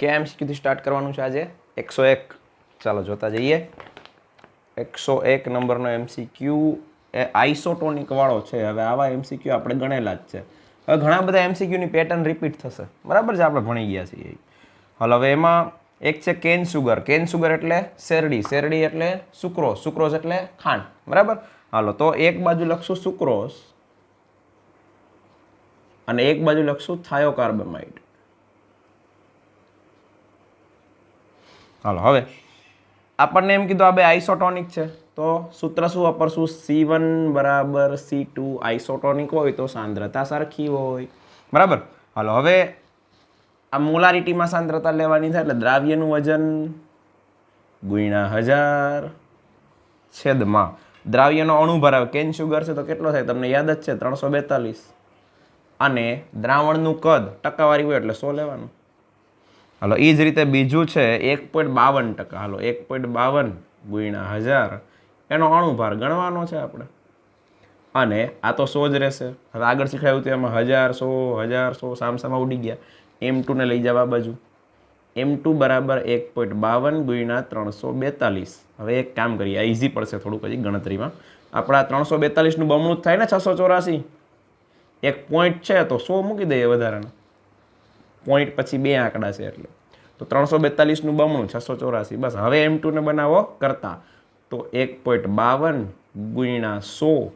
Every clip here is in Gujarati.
क्या एमसीक्यू थी स्टार्ट करवानुं छे आजे 101 चलो जोता जईए 101 नंबरनो एमसीक्यू ए आइसोटोनिक वाळो छे हवे आवा एमसीक्यू આપણે ગણેલા જ છે હવે ઘણા બધા એમસીક્યુ ની પેટર્ન રિપીટ થશે બરાબર છે આપણે ભણી ગયા છીએ હાલ હવે એમાં એક છે કેન સુગર એટલે શેરડી શેરડી એટલે સુક્રોઝ સુક્રોઝ એટલે ખાંડ બરાબર હાલો તો એક બાજુ લખશું સુક્રોઝ અને એક બાજુ લખશું થાયોકાર્બેમાઇડ હાલો હવે આપણને એમ કીધું આ બે આઇસોટોનિક છે તો સૂત્ર શું વાપરશું C1 બરાબર C2 આઇસોટોનિક હોય તો સાંદ્રતા સરખી હોય બરાબર હાલો હવે આ મોલારિટીમાં સાંદ્રતા લેવાની થાય એટલે દ્રાવ્યનું વજન ગુણ્યા 1000 છેદમાં દ્રાવ્યનો અણુભાર આવે કેન સુગર છે તો કેટલો થાય તમને યાદ જ છે 342 અને દ્રાવણનું કદ ટકાવારી હોય એટલે 100 લેવાનું હાલો એ જ રીતે બીજું છે 1.52% હાલો 1.52 ગુણ્યા 1000 એનો અણુભાર ગણવાનો છે આપણે અને આ તો 100 જ રહેશે હવે આગળ શીખવાયું હતું એમાં 1000 સામસામા ઉડી ગયા M2 ને લઈ જવા બાજુ M2 બરાબર 1.52 ગુણ્યા 342 હવે એક કામ કરીએ આ ઈઝી પડશે થોડુંક હજી ગણતરીમાં આપણા 342 નું બમણું જ થાય ને 684 એક પોઈન્ટ છે તો 100 મૂકી દઈએ વધારાના પોઈન્ટ પછી બે આંકડા છે એટલે તો 342 નું બમણું 684 બસ હવે M2 ને બનાવો કરતા તો 1.52 ગુણ્યા 100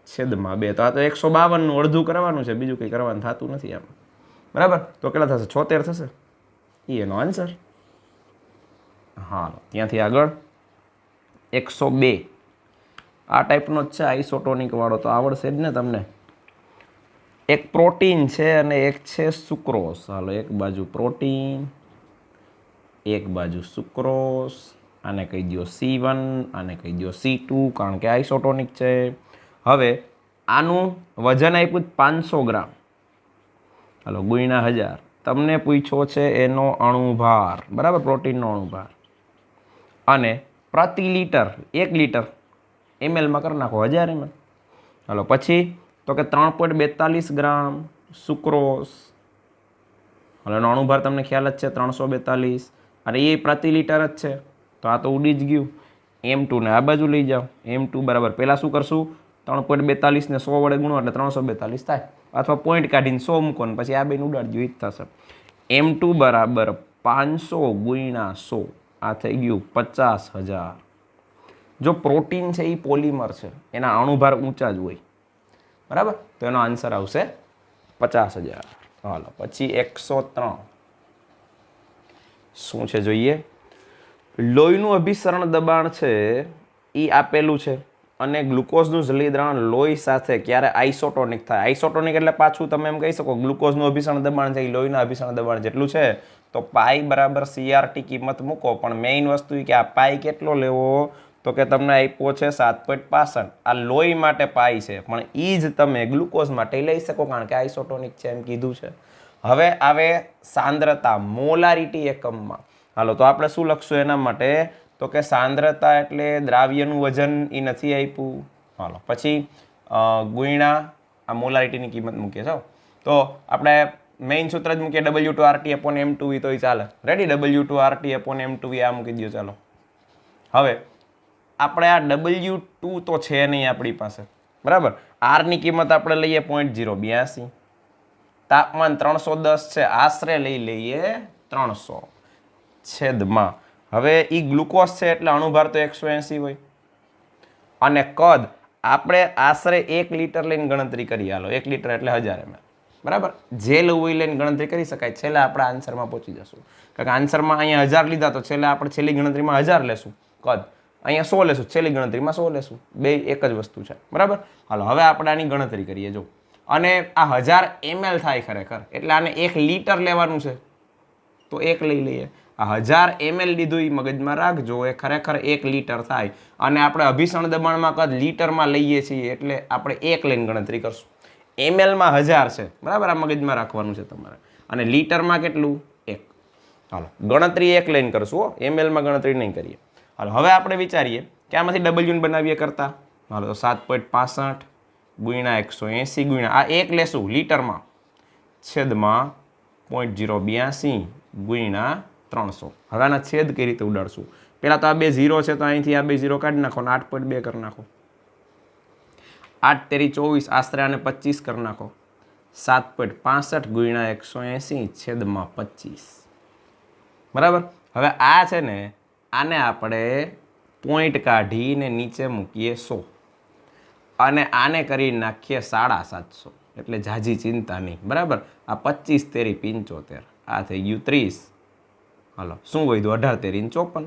છેદમાં 2 તો આ તો 152 નું અડધું કરવાનું છે બીજું કંઈ કરવાનું થતું નથી આમાં બરાબર તો કેટલા થશે 76 થશે એનો આન્સર હા ત્યાંથી આગળ 102 આ ટાઈપનો જ છે આઇસોટોનિક વાળો તો આવડશે જ ને તમને એક પ્રોટીન છે અને એક છે સુક્રોઝ હાલો એક બાજુ પ્રોટીન એક બાજુ સુક્રોઝ આને કહી દો C1 આને કહી દો C2 કારણ કે આઇસોટોનિક છે હવે આનું વજન આપ્યું 500 ગ્રામ હાલો ગુણ્યા 1000 તમને પૂછ્યો છે એનો અણુભાર બરાબર પ્રોટીનનો અણુભાર અને પ્રતિ લીટર 1 લીટર mlમાં કરી નાખો 1000 ml હાલો પછી તો કે 3.42 ગ્રામ સુક્રોઝ હાલો એનો અણુભાર તમને ખ્યાલ જ છે 342 અને એ પ્રતિ લીટર જ છે તો આ તો ઉડી જ ગયું M2 ને આ બાજુ લઈ જાઓ M2 બરાબર પહેલાં શું કરશું 3.42 ને 100 વડે ગુણો એટલે 342 થાય અથવા પોઈન્ટ કાઢીને 100 મૂકો ને પછી આ બેને ઉડાડજો એ જ થશે M2 બરાબર 500 ગુણ્યા 100 આ થઈ ગયું 50,000 જો પ્રોટીન છે એ પોલિમર છે એના અણુભાર ઊંચા જ હોય બરાબર તો એનો આન્સર આવશે 50,000 હાલો પછી 103 શું છે જોઈએ લોહીનું અભિસરણ દબાણ છે એ આપેલું છે અને ગ્લુકોઝનું જલીય દ્રાવણ લોહી સાથે ક્યારે આઇસોટોનિક થાય આઇસોટોનિક એટલે પાછું તમે એમ કહી શકો ગ્લુકોઝનું અભિસરણ દબાણ છે એ લોહીના અભિસરણ દબાણ જેટલું છે તો પાઈ બરાબર CRT કિંમત મૂકો પણ મેઇન વસ્તુ એ કે આ પાઈ કેટલો લેવો તો કે તમને આપ્યો છે 7.65 આ લોહી માટે પાઈ છે પણ એ જ તમે ગ્લુકોઝ માટે લઈ શકો કારણ કે આઇસોટોનિક છે એમ કીધું છે હવે આવે સાંદ્રતા મોલારિટી એકમમાં હાલો તો આપણે શું લખશું એના માટે તો કે સાંદ્રતા એટલે દ્રાવ્યનું વજન એ નથી આપ્યું હાલો પછી ગુણ્યા આ મોલારિટીની કિંમત મૂકીએ છો તો આપણે મેઇન સૂત્ર જ મૂકીએ W2RT/M2V તો એ ચાલે રેડી W2RT/M2V આ મૂકી દો ચાલો હવે આપણે આ W2 તો છે નહીં આપણી પાસે બરાબર R ની કિંમત આપણે લઈએ 0.082 તાપમાન 310 છે આશરે લઈ લઈએ 300 છેદમાં હવે એ ગ્લુકોઝ છે એટલે અણુભાર તો 180 હોય અને કદ આપણે આશરે 1 લીટર લઈને ગણતરી કરી હાલો 1 લીટર એટલે 1000 ml બરાબર જે લેવું એ લઈને ગણતરી કરી શકાય છેલ્લે આપણે આન્સરમાં પહોંચી જશું કારણ કે આન્સરમાં અહીંયા 1000 લીધા તો છેલ્લે આપણે છેલ્લી ગણતરીમાં 1000 લેશું કદ અહીંયા 100 લેશું છેલ્લી ગણતરીમાં 100 લેશું બે એક જ વસ્તુ છે બરાબર હાલો હવે આપણે આની ગણતરી કરીએ જો અને આ 1000 ml થાય ખરેખર એટલે આને 1 લીટર લેવાનું છે તો 1 લઈ લઈએ આ 1000 ml લીધું એ મગજમાં રાખજો એ ખરેખર 1 લીટર થાય અને આપણે અભિસરણ દબાણમાં કદ લીટરમાં લઈએ છીએ એટલે આપણે 1 લઈને ગણતરી કરશું ml માં 1000 છે બરાબર આ મગજમાં રાખવાનું છે તમારે અને લીટરમાં કેટલું 1 હાલો ગણતરી 1 લઈને કરશું ml માં ગણતરી નહીં કરીએ હાલો હવે આપણે વિચારીએ કે આમાંથી W બનાવીએ કરતા હાલો તો 7.65 ગુણ્યા 180 ગુણ્યા આ 1 લેશું લીટરમાં છેદમાં 0.082 ગુણ્યા 300. હવે આના છેદ કઈ રીતે ઉડાડશું? પહેલાં તો આ બે 0 છે તો અહીંથી આ બે 0 કાઢી નાખો અને 8.2 કરી નાખો. 8 તેરી 24, આશરે આને 25 કરી નાખો. 7.65 ગુણ્યા 180 છેદમાં 25. બરાબર. હવે આ છે ને આને આપણે પોઈન્ટ કાઢીને નીચે મૂકીએ 100 અને આને કરી નાખીએ 750. એટલે ઝાઝી ચિંતા નહીં. બરાબર. આ 25 તેરી 75, આ થઈ ગયું 30. હાલો, શું વધ્યું? 18 તેરી 54.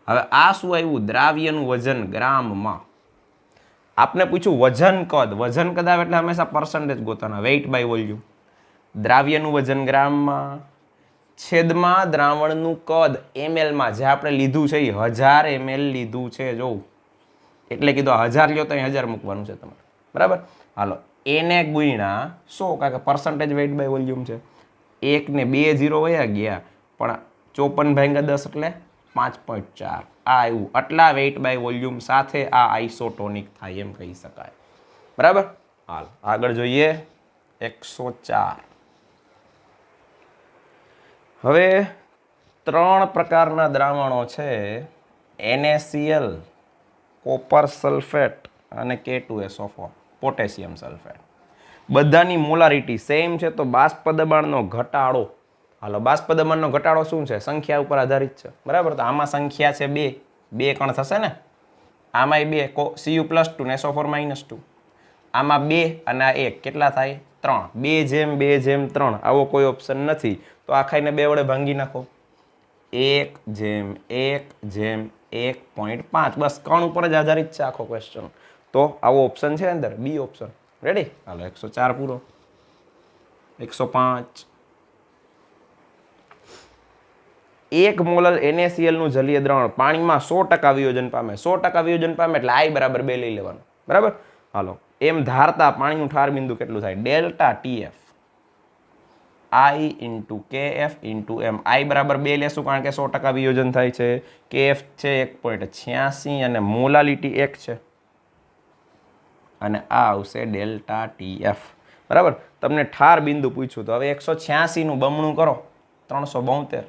હવે આ શું આવ્યું? દ્રાવ્યનું વજન ગ્રામમાં. આપને પૂછ્યું વજન કદ. વજન કદ આવે એટલે હંમેશા પર્સન્ટેજ ગોતવાના, વેઇટ બાય વોલ્યુમ. દ્રાવ્યનું વજન ગ્રામમાં છેદમાં દ્રાવણનું કદ ml-માં. જે આપણે લીધું છે એ 1000 ml લીધું છે. જો એટલે કીધું 1000 લ્યો તો અહીં 1000 મૂકવાનું છે તમારે. બરાબર. હાલો, એને ગુણ્યા 100, કારણ કે પર્સન્ટેજ વેઇટ બાય વોલ્યુમ છે. 1 ને 2 0 વયા ગયા, પણ 54 ભાગ્યા 10 એટલે 5.4. આ આવ્યું. આટલા વેઇટ બાય વોલ્યુમ સાથે આ આઇસોટોનિક થાય એમ કહી શકાય. બરાબર. હાલ આગળ જોઈએ 104. હવે 3 પ્રકારના દ્રાવણો છે, NaCl, કોપર સલ્ફેટ અને K2SO4, પોટેશિયમ સલ્ફેટ. બધાની મોલારિટી સેમ છે, તો બાષ્પ દબાણનો ઘટાડો. હાલો, બાષ્પ દબાણનો ઘટાડો શું છે? સંખ્યા ઉપર આધારિત છે. બરાબર. તો આમાં સંખ્યા છે 2, 2 કણ થશે ને. આમાંય 2, Cu+2 ને SO4 -2. આમાં 2 અને આ 1 કેટલા થાય? 3. 2:2:3. આવો કોઈ ઓપ્શન નથી તો આ ખાઈને 2 વડે ભાંગી નાખો. 1:1:1.5. બસ કણ ઉપર જ આધારિત છે આખો ક્વેશ્ચન. તો આવો ઓપ્શન છે અંદર, બી ઓપ્શન. રેડી? હાલો, 104 પૂરો. 105. 1 મોલર NaCl નું જલીય દ્રાવણ પાણીમાં 100% વિયોજન પામે. 100% વિયોજન પામે એટલે I બરાબર 2 લઈ લેવાનું. બરાબર. હાલો, એમ ધારતા પાણીનું ઠાર બિંદુ કેટલું થાય? Delta TF I × KF × M. I બરાબર 2 લેશું કારણ કે 100% વિયોજન થાય છે. KF છે 1.86 અને મોલાલિટી 1 છે અને આ આવશે ડેલ્ટા TF. બરાબર. તમને ઠાર બિંદુ પૂછ્યું તો હવે 186 નું બમણું કરો, 372.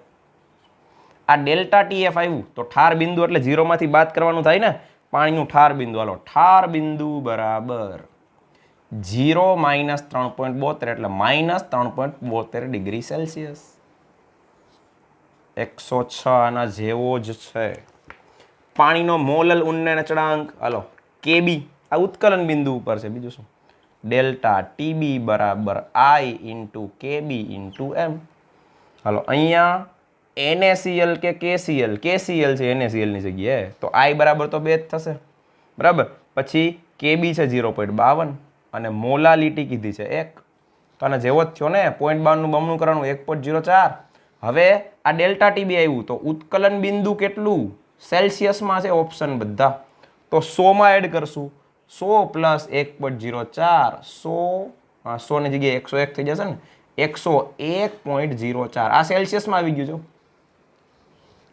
આ ડેલ્ટા TF આવ્યું તો ઠાર બિંદુ એટલે 0 માંથી બાદ કરવાનું થાય ને. પાણીનું ઠાર બિંદુ. હાલો, ઠાર બિંદુ બરાબર 0 - 3.72 એટલે -3.72 ડિગ્રી સેલ્સિયસ. 106 આના જેવો જ છે. પાણીનો મોલલ ઉન્નયન અચળાંક. હાલો, KB આ ઉત્કલન બિંદુ ઉપર છે, બીજું શું? ડેલ્ટા TB બરાબર I × KB × M. હાલો, અહીંયા NaCl કે KCl? KCl છે NaCl ની જગ્યાએ, તો I બરાબર તો 2 જ થશે. બરાબર. પછી KB છે 0.52 અને મોલાલિટી કીધી છે 1, તો આને જેવો જ થયો ને. 0.52 નું બમણું કરવાનું, 1.04. હવે આ ડેલ્ટા TB આવ્યું તો ઉત્કલન બિંદુ કેટલું? સેલ્સિયસમાં છે ઓપ્શન બધા, તો 100 માં એડ કરશું. 100 + 1.04, 100 ની જગ્યાએ 101 થઈ જશે ને. 101.04 આ સેલ્સિયસમાં આવી ગયું છે.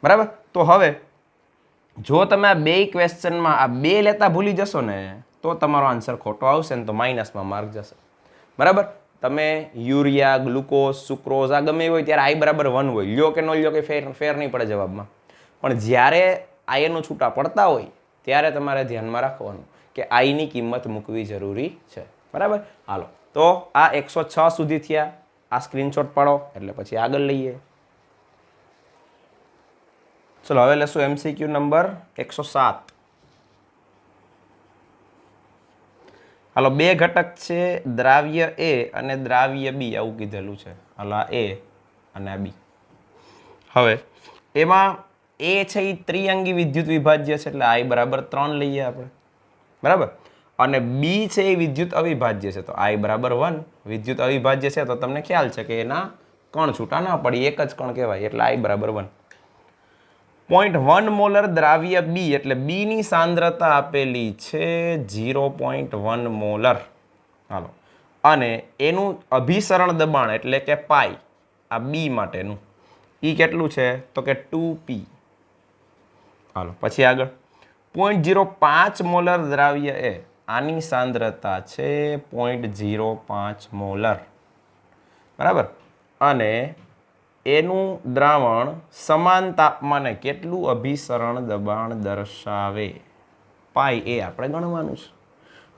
બરાબર. તો હવે જો તમે આ બે ક્વેશ્ચનમાં આ 2 લેતા ભૂલી જશો ને તો તમારો આન્સર ખોટો આવશે ને તો માઇનસમાં માર્ક જશે. બરાબર. તમે યુરિયા, ગ્લુકોઝ, સુક્રોઝ આ ગમે હોય ત્યારે I બરાબર 1 હોય, લ્યો કે ન લ્યો કે ફેર નહીં પડે જવાબમાં. પણ જ્યારે આયનો છૂટા પડતા હોય ત્યારે તમારે ધ્યાનમાં રાખવાનું કે I ની કિંમત મૂકવી જરૂરી છે. બરાબર. હાલો, તો આ 106 સુધી થયા. આ સ્ક્રીનશોટ પાડો એટલે પછી આગળ લઈએ. ચલો હવે લેશું MCQ નંબર 107. હાલો, 2 ઘટક છે, દ્રાવ્ય A અને દ્રાવ્ય B આવું કીધેલું છે. હાલો, આ A અને આ B. હવે એમાં A છે એ ત્રિઅંગી વિદ્યુત વિભાજ્ય છે એટલે I બરાબર 3 લઈએ આપણે. બરાબર. અને B છે એ વિદ્યુત અવિભાજ્ય છે તો I બરાબર 1. વિદ્યુત અવિભાજ્ય છે તો તમને ખ્યાલ છે કે એના કણ છૂટા ના પડી, એક જ કણ કહેવાય એટલે I બરાબર 1. 0.1 મોલર દ્રાવ્ય B એટલે B ની સાંદ્રતા આપેલી છે 0.1 મોલર. હાલો, અને એનું અભિસરણ દબાણ એટલે કે પાઈ આ B માટેનું ઈ કેટલું છે તો કે 2P. હાલો, પછી આગળ 0.05 મોલર દ્રાવ્ય A આની સાંદ્રતા છે 0.05 મોલર. બરાબર. અને એનું દ્રાવણ સમાન તાપમાને કેટલું અભિસરણ દબાણ દર્શાવે પાઈ એ આપણે ગણવાનું છે.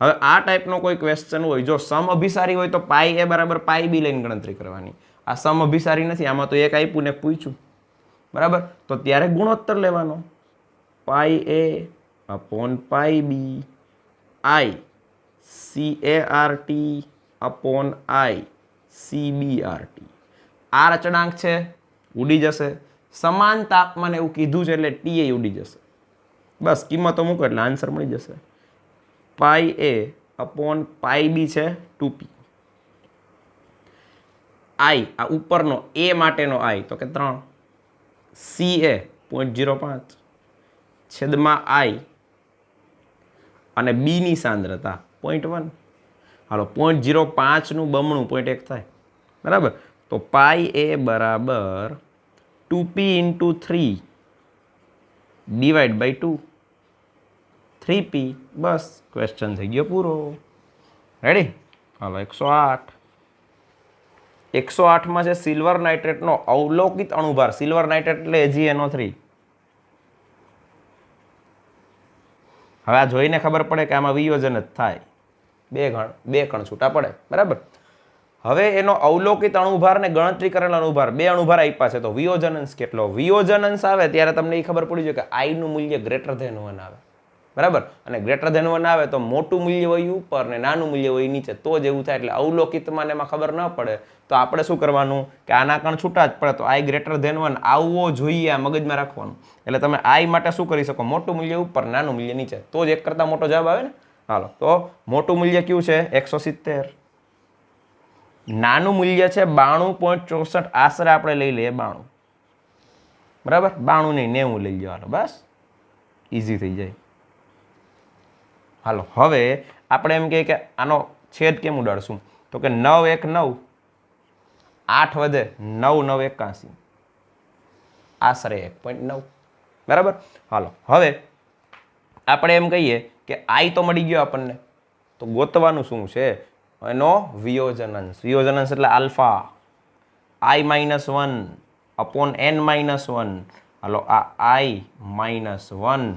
હવે આ ટાઈપનો કોઈ ક્વેશ્ચન હોય, જો સમ અભિસારી હોય તો પાઈ એ બરાબર પાઈ બી લઈને ગણતરી કરવાની. આ સમ અભિસારી નથી, આમાં તો એક આપ્યું ને પૂછ્યું, બરાબર, તો ત્યારે ગુણોત્તર લેવાનો. પાઈ એ upon pi B I CART upon i CBRT. આ અચળાંક છે, ઉડી જશે. સમાન તાપમાન એવું કીધું છે એટલે ટી એ ઉડી જશે. બસ કિંમતો મૂકો એટલે આન્સર મળી જશે. પાઈ એ અપોન પાઈ બી છે 2p. આઈ આ ઉપરનો એ માટેનો આઈ તો કે 3. CA 0.05 છેદમાં આઈ અને બી ની સાંદ્રતા 0.1. હાલો 0.05 નું બમણું 0.1 થાય, બરાબર. તો પાઈ એ બરાબર 2p × 3 divide by 2 3p. Bus question થઈ ગયો પૂરો. રેડી? હાલો 108. 108 માં છે સિલ્વર નાઇટ્રેટનો અવલોકિત અણુભાર. સિલ્વર નાઇટ્રેટ એટલે AgNO3. હવે આ જોઈને ખબર પડે કે આમાં વિયોજન જ થાય, બે કણ છૂટા પડે, બરાબર. હવે એનો અવલોકિત અણુભાર ને ગણતરી કરેલા અણુભાર, બે અણુભાર આપ્યા છે, તો વિયોજનંશ કેટલો? વિયોજનંશ આવે ત્યારે તમને એ ખબર પડી જાય કે આઈ નું મૂલ્ય >1 આવે, બરાબર. અને >1 આવે તો મોટું મૂલ્ય હોય ઉપર ને નાનું મૂલ્ય હોય નીચે, તો જ એવું થાય. એટલે અવલોકિતમાં એમાં ખબર ન પડે તો આપણે શું કરવાનું કે આના કણ છૂટા જ પડે, તો આઈ >1 આવવો જોઈએ, આ મગજમાં રાખવાનું. એટલે તમે આઈ માટે શું કરી શકો? મોટું મૂલ્ય ઉપર, નાનું મૂલ્ય નીચે, તો જ એક કરતા મોટો જવાબ આવે ને. હાલો, તો મોટું મૂલ્ય કયું છે? 170. નાનું મૂલ્ય છે 92.64. આશરે આપણે લઈ લઈએ 92, બરાબર. 92 નહીં 90 લઈ લો. હાલો બસ ઈઝી થઈ જાય. હાલો હવે આપણે એમ કહીએ કે આનો છેદ કેમ ઉડાડશું? તો કે 9 1 9, 8 વધે 9 9 81, આશરે 1.9, બરાબર. હાલો હવે આપણે એમ કહીએ કે આઈ તો મળી ગયો આપણને, તો ગોતવાનું શું છે? એનો વિયોજનંશ. વિયોજનંશ એટલે આલ્ફા. I-1 upon n-1. હાલો આ I-1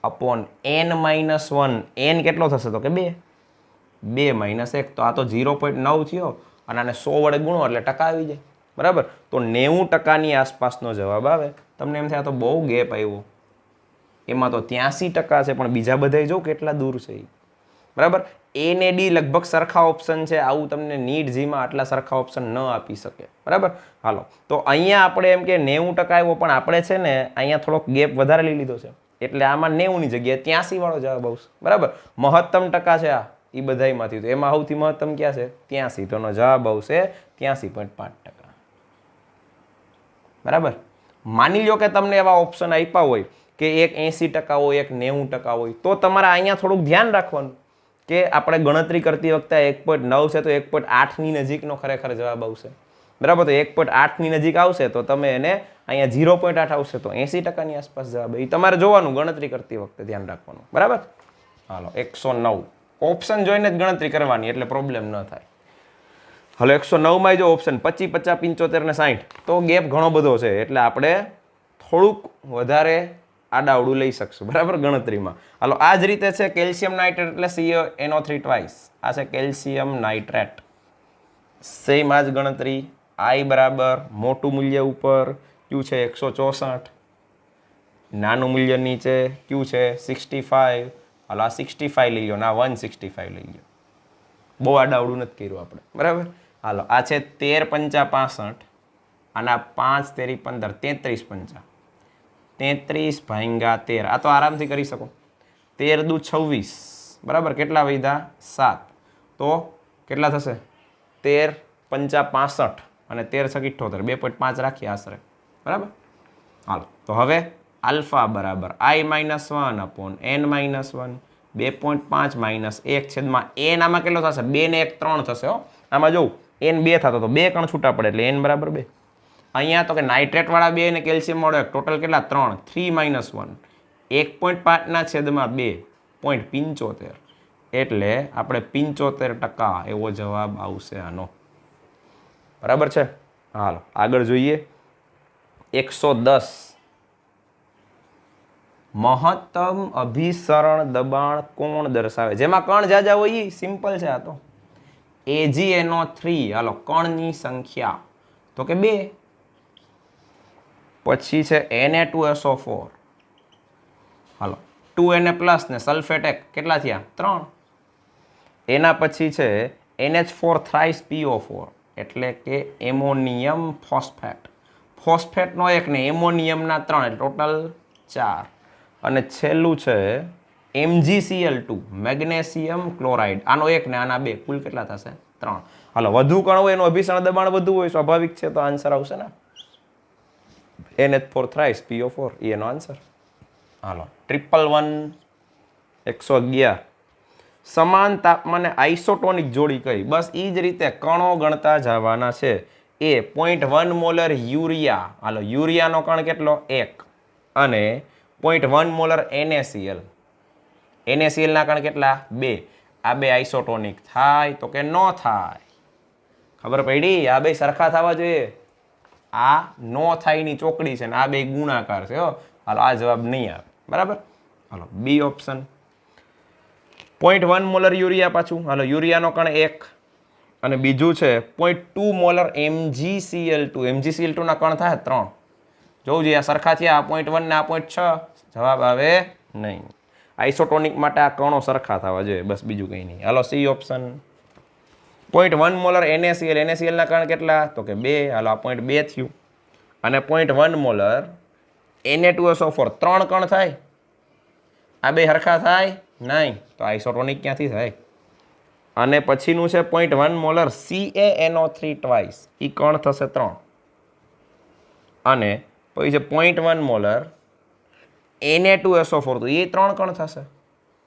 અપોન n-1. n કેટલો થશે? તો કે 2. 2 - 1, તો આ તો 0.9 થયો અને આને 100 વડે ગુણો એટલે ટકા આવી જાય, બરાબર. તો 90% આસપાસનો જવાબ આવે. તમને એમ થાય તો બહુ ગેપ આવ્યો, એમાં તો 83% છે, પણ બીજા બધા જો કેટલા દૂર છે, બરાબર. A ને D લગભગ સરખા ઓપ્શન છે. આવું તમને નીટ જીમાં આટલા સરખા ઓપ્શન ન આપી શકે, બરાબર. હાલો તો અહીંયા આપણે એમ કે 90% આવ્યો, પણ આપણે છે ને અહીંયા થોડોક ગેપ વધારે લઈ લીધો છે, એટલે આમાં 90 ની જગ્યાએ 83 વાળો જવાબ આવશે, બરાબર. મહત્તમ ટકા છે આ એ બધામાંથી, તો એમાં સૌથી મહત્તમ ક્યાં છે? 83. તો એનો જવાબ આવશે 83.5%, બરાબર. માની લો કે તમને એવા ઓપ્શન આપ્યા હોય કે એક 80% હોય, એક 90% હોય, તો તમારે અહીંયા થોડુંક ધ્યાન રાખવાનું કે આપણે ગણતરી કરતી વખતે 1.9 છે તો 1.8 ની નજીકનો ખરેખર જવાબ આવશે, બરાબર. તો 1.8 ની નજીક આવશે તો તમે એને અહીંયા 0.8 આવશે તો 80% ની આસપાસ જવાબ. એ તમારે જોવાનું ગણતરી કરતી વખતે, ધ્યાન રાખવાનું, બરાબર. હાલો 109 ઓપ્શન જોઈને જ ગણતરી કરવાની એટલે પ્રોબ્લેમ ન થાય. હાલો 109 માં જો ઓપ્શન 25 50 75 ને 60, તો ગેપ ઘણો બધો છે, એટલે આપણે થોડુંક વધારે આડાવડું લઈ શકશું, બરાબર, ગણતરીમાં. હાલો આ જ રીતે છે કેલ્શિયમ નાઇટ્રેટ એટલે CaNO3 ટ્વાઇસ. આ છે કેલ્શિયમ નાઇટ્રેટ. સેમ આ જ ગણતરી. I બરાબર મોટું મૂલ્ય ઉપર ક્યુ છે 164, નાનું મૂલ્ય નીચે ક્યુ છે 65. હાલો આ 65 લઈ લો, ના 165 લઈ લો. બહુ આડાવડું નથી કર્યું આપણે, બરાબર. હાલો આ છે 13 5 65, આના 5 તેરી 15, 33 5, 33 ભાગ્યા 13. આ તો આરામથી કરી શકો. 13 દુ 26, બરાબર. કેટલા વધ્યા? 7. તો કેટલા થશે? 13 5 65 અને 13 6 78, 2.5 રાખીએ આશરે, બરાબર. હાલો તો હવે આલ્ફા બરાબર I-1 અપોન n-1, 2.5 - 1 છેદમાં n. આમાં કેટલો થશે? 2 ને 1 3 થશે. આમાં જોઉં n 2 થતો તો 2 કણ છૂટા પડે એટલે n બરાબર 2. અહીંયા તો કે નાઇટ્રેટ વાળા 2 ને કેલ્શિયમ વાળો 1, ટોટલ કેટલા? 3. 3 - 1, 1.5 ના છેદમાં 2.75, એટલે આપણે 75% એવો જવાબ આવશે આનો, બરાબર છે. હાલો આગળ જોઈએ. 110 મહત્તમ અભિસરણ દબાણ કોણ દર્શાવે? જેમાં કણ જાજા હોય એ સિમ્પલ છે. આ તો AgNO3 હાલો કણની સંખ્યા તો કે 2. પછી છે Na2SO4 હાલો 2Na+ ને સલ્ફેટ એક કેટલા થયા? 3. એના પછી છે NH4 થ્રાઇસ PO4 એટલે કે એમોનિયમ ફોસ્ફેટ. ફોસ્ફેટનો એક ને એમોનિયમના 3 એટલે ટોટલ 4. અને છેલ્લું છે MgCl2 મેગ્નેશિયમ ક્લોરાઇડ. આનો એક ને આના 2 કુલ કેટલા થશે? 3. હાલો વધુ કણ હોય એનું અભિસરણ દબાણ વધુ હોય, સ્વાભાવિક છે, તો આન્સર આવશે ને NH4 થ્રાઇસ PO4 એનો આન્સર. હાલો 111 111 સમાન તાપમાને આઇસોટોનિક જોડી કઈ? બસ એ જ રીતે કણો ગણતા જવાના છે. એ 0.1 મોલર યુરિયા. હાલો યુરિયાનો કણ કેટલો? 1 અને 0.1 મોલર NaCl. NaCl ના કણ કેટલા? 2. આ બે આઇસોટોનિક થાય તો કે નો થાય? ખબર પડી? આ બે સરખા થવા જોઈએ. આ નો થાય ની ચોકડી છે ને આ બે ગુણાકાર છે. હાલો આ જવાબ નહીં આવે. બરાબર. હાલો બી ઓપ્શન 0.1 મોલર યુરિયા. પાછું હાલો યુરિયાનો કણ 1 અને બીજું છે 0.2 મોલર MgCl2. MgCl2 ના કણ થાય 3. જોવું જોઈએ આ સરખા થયા. 0.1 ને આ 0.6. જવાબ આવે નહીં. આઇસોટોનિક માટે આ કણો સરખા થવા જોઈએ, બસ બીજું કંઈ નહીં. હાલો C option 0.1 molar NaCl. NaCl ના કણ કેટલા? તો કે 2. હાલો આ 0.2 થયું અને 0.1 મોલર Na2SO4 3 કણ થાય. આ બે સરખા થાય નહીં, તો આઇસોટોનિક ક્યાંથી થાય? અને પછીનું છે 0.1 મોલર CaNO3 ટ્વાઇસ. એ કણ થશે 3 અને પછી છે 0.1 મોલર Na2SO4 તો એ 3 કણ થશે.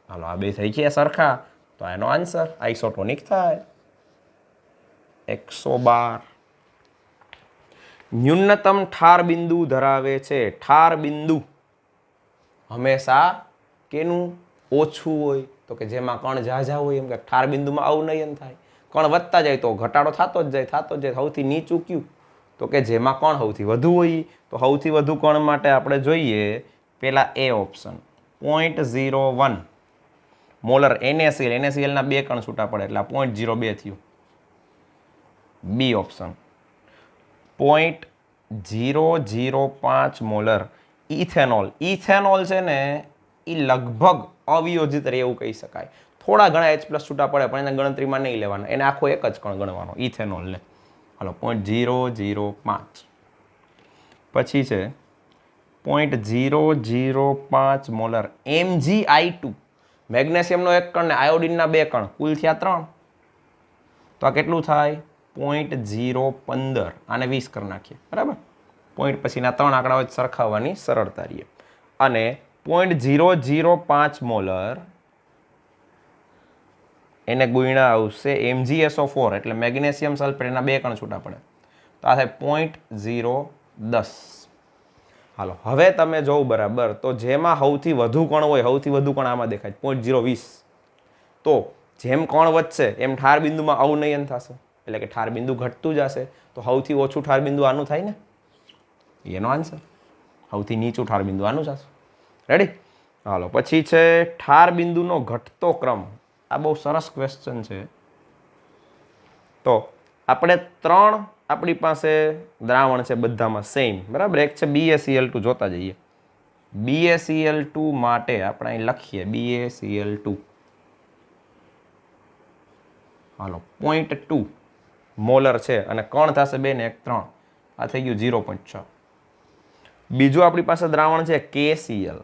હાલો આ બે થઈ ગયા સરખા, તો એનો આન્સર આઇસોટોનિક થાય. 112 ન્યૂનતમ ઠાર બિંદુ ધરાવે છે. ઠાર બિંદુ હંમેશા કેનું ઓછું હોય? તો કે જેમાં કણ ઝાઝા હોય. એમ કે ઠાર બિંદુમાં અવનયન થાય. કણ વધતા જાય તો ઘટાડો થતો જ જાય. સૌથી નીચું કયું? તો કે જેમાં કણ સૌથી વધુ હોય. તો સૌથી વધુ કણ માટે આપણે જોઈએ પેલા એ ઓપ્શન 0.01 મોલર NaCl. NaCl ના 2 કણ છૂટા પડે એટલે 0.02 થયું. B option 0.005 molar ethanol. Ethanol છે ને એ લગભગ અવિયોજિત રહે એવું કહી શકાય. થોડા ઘણા H+ છૂટા પડે પણ એના ગણતરીમાં નહીં લેવાના. એને આખો એક જ કણ ગણવાનો ઇથેનોલને. હાલો 0.005 પછી છે 0.005 મોલર MgI2. મેગ્નેશિયમનો એક કણ ને આયોડિનના 2 કણ કુલ થયા 3. તો આ કેટલું થાય? 0.015. આને 20 કરી નાખીએ. બરાબર. પોઈન્ટ પછીના 3 આંકડાઓ સરખાવવાની સરળતા રહીએ. અને 0.005 મોલર એને ગુણ્યા આવશે MgSO4 એટલે મેગ્નેશિયમ સલ્ફેટ. એના 2 કણ છૂટા પડે તો આ થાય 0.010. હાલો હવે તમે જોવો બરાબર, તો જેમાં સૌથી વધુ કણ હોય, સૌથી વધુ કણ આમાં દેખાય 0.020. તો જેમ કણ વધશે એમ ઠાર બિંદુમાં અવનયન થશે એટલે કે ઠાર બિંદુ ઘટતું જશે. તો સૌથી ઓછું ઠાર બિંદુ આનું થાય ને, એનો આન્સર. સૌથી નીચું ઠાર બિંદુ આનું થશે. રેડી? હાલો પછી છે ઠાર બિંદુનો ઘટતો ક્રમ. આ બહુ સરસ ક્વેશ્ચન છે. તો આપણે 3 આપણી પાસે દ્રાવણ છે બધામાં સેમ. બરાબર. એક છે BaCl2. જોતા જઈએ. BaCl2 માટે આપણે અહીં લખીએ BaCl2. હાલો 0.2 મોલર છે અને કણ થશે 2 ને 1 3. આ થઈ ગયું 0.6. બીજું આપણી પાસે દ્રાવણ છે KCl.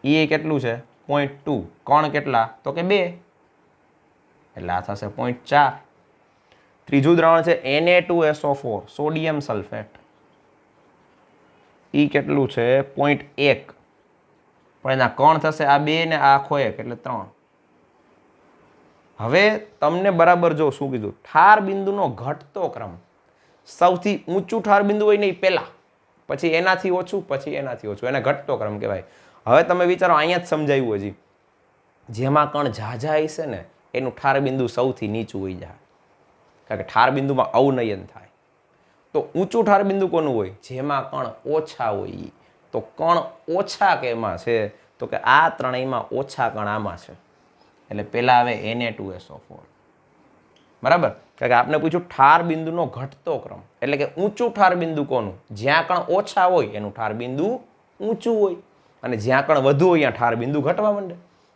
એ કેટલું છે? 0.2. કણ કેટલા? તો કે 2 એટલે આ થશે 0.4. ત્રીજું દ્રાવણ છે Na2SO4 સોડિયમ સલ્ફેટ. એ કેટલું છે? 0.1. પણ એના કણ થશે આ 2 ને આ આખો 1 એટલે 3. હવે તમને બરાબર જો શું કીધું, ઠાર બિંદુનો ઘટતો ક્રમ. સૌથી ઊંચું ઠાર બિંદુ હોય ને એ પહેલા, પછી એનાથી ઓછું, પછી એનાથી ઓછું, એને ઘટતો ક્રમ કહેવાય. હવે તમે વિચારો, અહીંયા જ સમજાવ્યું હજી. જેમાં કણ ઝાઝા હશે ને એનું ઠાર બિંદુ સૌથી નીચું હોઈ જાય, કારણ કે ઠાર બિંદુમાં અવનયન થાય. તો ઊંચું ઠાર બિંદુ કોનું હોય? જેમાં કણ ઓછા હોય. તો કણ ઓછા કેમાં છે? તો કે આ ત્રણેયમાં ઓછા કણ આમાં છે. એટલે પહેલા આવે Na2SO4. બરાબર? કારણ કે આપણે પૂછ્યું ઠાર બિંદુનો ઘટતો ક્રમ. એટલે કે ઊંચું ઠાર બિંદુ કોનું? જ્યાં કણ ઓછા હોય એનું ઠાર બિંદુ ઊંચું હોય, અને જ્યાં કણ વધુ હોય ત્યાં ઠાર બિંદુ ઘટવા માંડે.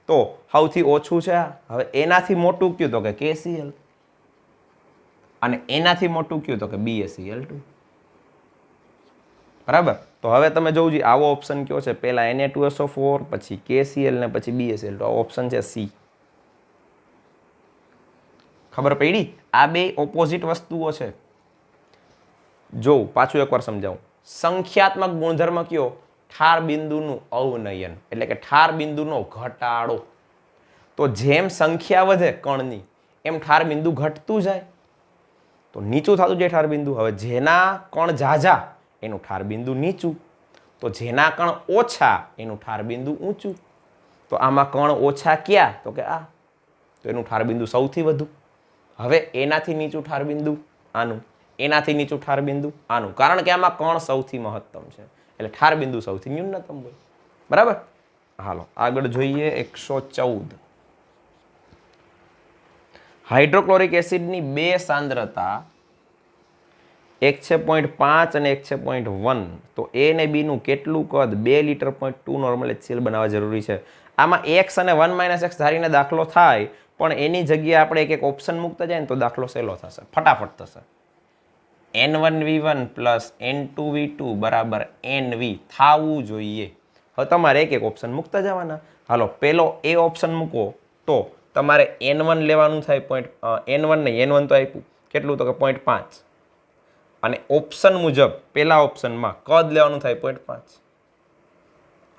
તો સૌથી ઓછું છે આ. હવે એનાથી મોટું કયું? તો કે KCl. અને એનાથી મોટું કયું? તો કે BaCl2. બરાબર? તો હવે તમે જોવું જોઈએ આવો ઓપ્શન કયો છે? પહેલા Na2SO4, પછી KCl ને પછી BaCl2. આ ઓપ્શન છે C. ખબર પડી? આ બે ઓપોઝિટ વસ્તુઓ છે. જો પાછું એકવાર સમજાવું. સંખ્યાત્મક ગુણધર્મ કયો? ઠાર બિંદુનું અવનયન, એટલે કે ઠાર બિંદુનો ઘટાડો. તો જેમ સંખ્યા વધે કણની એમ ઠાર બિંદુ ઘટતું જાય. તો નીચું થતું જાય ઠાર બિંદુ. હવે જેના કણ ઝાઝા એનું ઠાર બિંદુ નીચું, તો જેના કણ ઓછા એનું ઠાર બિંદુ ઊંચું. તો આમાં કણ ઓછા ક્યાં? તો કે આ. તો એનું ઠાર બિંદુ સૌથી વધુ. હવે એનાથી નીચું ઠાર બિંદુ આનું, એનાથી નીચું ઠાર બિંદુ આનું, કારણ કે આમાં કણ સૌથી મહત્તમ છે એટલે ઠાર બિંદુ સૌથી ન્યૂનતમ હોય. બરાબર? હાલો આગળ જોઈએ 114. હાઇડ્રોક્લોરિક એસિડની બે સાંદ્રતા એક છે 0.5 અને એક છે 0.1. તો A અને B નું કેટલું કદ 2 લિટર 0.2 નોર્મલ HCl બનાવવા જરૂરી છે? આમાં x અને 1 - x ધારીને દાખલો થાય, પણ એની જગ્યાએ આપણે એક ઓપ્શન મૂકતા જાય ને તો દાખલો સહેલો થશે, ફટાફટ થશે. N1V1 પ્લસ N2V2 બરાબર NV થવું જોઈએ. હવે તમારે એક ઓપ્શન મૂકતા જવાના. હાલો પેલો એ ઓપ્શન મૂકો તો તમારે N1 લેવાનું થાય N1 નહીં, N1 તો આપ્યું કેટલું? તો કે 0.5. અને ઓપ્શન મુજબ પેલા ઓપ્શનમાં કદ લેવાનું થાય 0.5.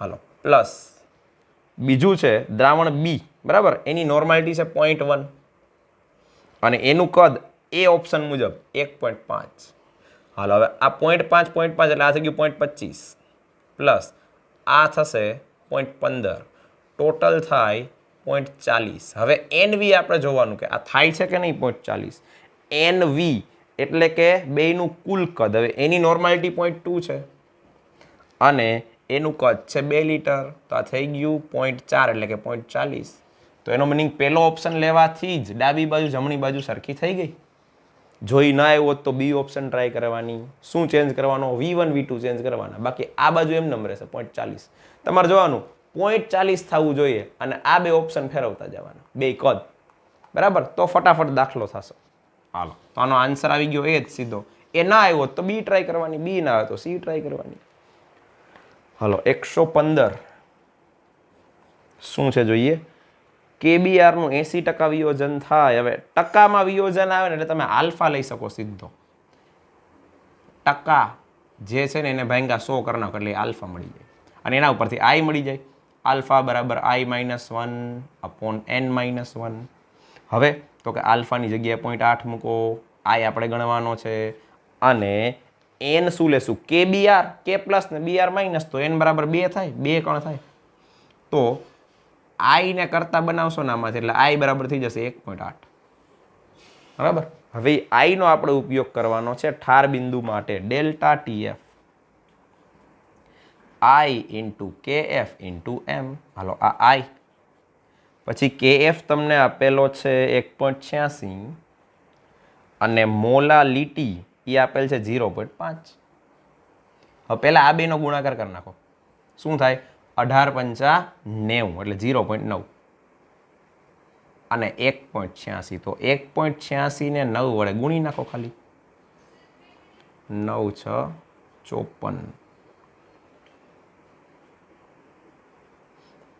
હાલો પ્લસ બીજું છે દ્રાવણ B, બરાબર? એની નોર્માલિટી છે 0.1 અને એનું કદ એ ઓપ્શન મુજબ 1.5. હાલો હવે આ 0.5 એટલે આ થઈ ગયું 0.25 પ્લસ આ થશે 0.15, ટોટલ થાય 0.40. હવે NV આપણે જોવાનું કે આ થાય છે કે નહીં 0.40. NV એટલે કે બેયનું કુલ કદ. હવે એની નોર્માલિટી 0.2 છે અને એનું કદ છે 2 લિટર, તો આ થઈ ગયું 0.4 એટલે કે 0.40. તો એનો મિનિંગ પહેલો ઓપ્શન લેવાથી જ ડાબી બાજુ જમણી બાજુ સરખી થઈ ગઈ. જોઈ ના આવ્યો તો બી ઓપ્શન ટ્રાય કરવાની. શું ચેન્જ કરવાનો? V1 V2 ચેન્જ કરવાના. બાકી આ બાજુ એમ નંબર રહેશે 0.40. તમારે જોવાનું 0.40 થવું જોઈએ અને આ બે ઓપ્શન ફેરવતા જવાના, બે કદ. બરાબર? તો ફટાફટ દાખલો થશે. હાલો તો આનો આન્સર આવી ગયો એ જ સીધો. એ ના આવ્યો તો બી ટ્રાય કરવાની, બી ના આવે તો સી ટ્રાય કરવાની. હાલો 115 શું છે જોઈએ? KBr નું 80% વિયોજન થાય. હવે ટકામાં વિયોજન આવે ને એટલે તમે આલ્ફા લઈ શકો સીધો. ટકા જે છે ને એને ભાંગા 100 કરી નાખો એટલે આલ્ફા મળી જાય અને એના ઉપરથી I મળી જાય. આલ્ફા બરાબર I-1/n-1. હવે તો કે આલ્ફાની જગ્યાએ 0.8 મૂકો, I આપણે ગણવાનો છે અને n શું લેશું? KBr, K પ્લસ ને BR માઇનસ, તો n બરાબર 2 થાય, 2 કણ થાય. તો I ને કરતા બનાવશો ને આમાંથી એટલે I બરાબર થઈ જશે 1.8. બરાબર? હવે I નો આપણે ઉપયોગ કરવાનો છે ઠાર બિંદુ માટે. Delta TF I into KF into M. હાલો આ I, પછી KF તમને આપેલો છે 1.86 અને મોલાલિટી એ આપેલ છે 0.5. હવે પહેલા આ બેનો ગુણાકાર કરી નાખો. શું થાય? 18×5 એટલે 0.9 અને 1.86. તો 1.86 ને 9 વડે ગુણી નાખો ખાલી. 9 × 6 = 54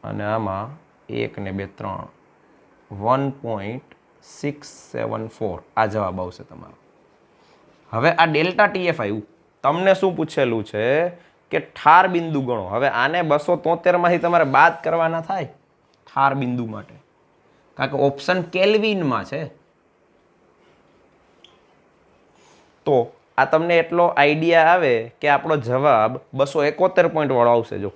અને આમાં 1 ને 2 3 1.674 આ જવાબ આવશે તમારો. હવે આ ડેલ્ટા TF આવ્યું. તમને શું પૂછેલું છે કે ઠાર બિંદુ ગણો. હવે આને 273 માંથી તમારે બાદ કરવાના થાય ઠાર બિંદુ માટે, કારણ કે ઓપ્શન કેલ્વિનમાં છે. તો આ તમને એટલો આઈડિયા આવે કે આપણો જવાબ 271 પોઈન્ટ વાળો આવશે. જો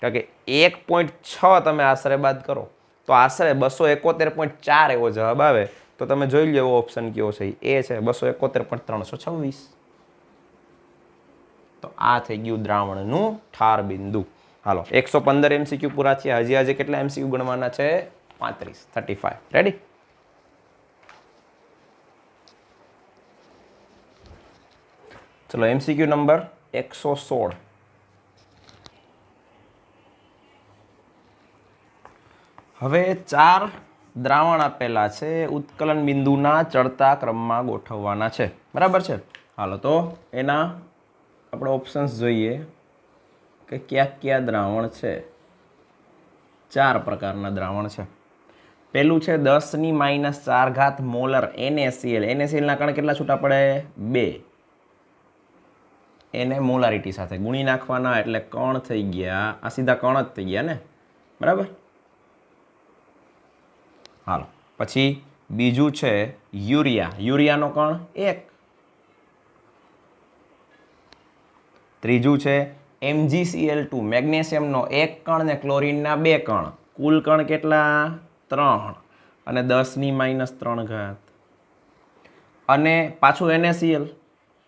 કારણ કે 1.6 તમે આશરે બાદ કરો તો આશરે 271.4 એવો જવાબ આવે. તો તમે જોઈ લો એવો ઓપ્શન કયો છે? એ છે 271.326. તો આ થઈ ગયું દ્રાવણનું ઠાર બિંદુ. હાલો 115 MCQ પૂરા થયા. હજી આજે કેટલા MCQ ગણવાના છે? 35. રેડી? ચલો MCQ નંબર 116. હવે 4 દ્રાવણ આપેલા છે, ઉત્કલન બિંદુના ચડતા ક્રમમાં ગોઠવવાના છે. બરાબર છે? હાલો તો એના આપણે ઓપ્શન્સ જોઈએ કે કયા દ્રાવણ છે. 4 પ્રકારના દ્રાવણ છે. પહેલું છે 10⁻⁴ મોલર NaCl. NaClના કણ કેટલા છૂટા પડે? 2. એને મોલારિટી સાથે ગુણી નાખવાના એટલે કણ થઈ ગયા. આ સીધા કણ જ થઈ ગયા ને? બરાબર. હાલો પછી બીજું છે યુરિયા. યુરિયાનો કણ 1. ત્રીજું છે MgCl2. મેગ્નેશિયમનો 1 કણ ને ક્લોરીનના 2 કણ. કુલ કણ કેટલા? 3 અને 10⁻⁴. અને પાછું NaCl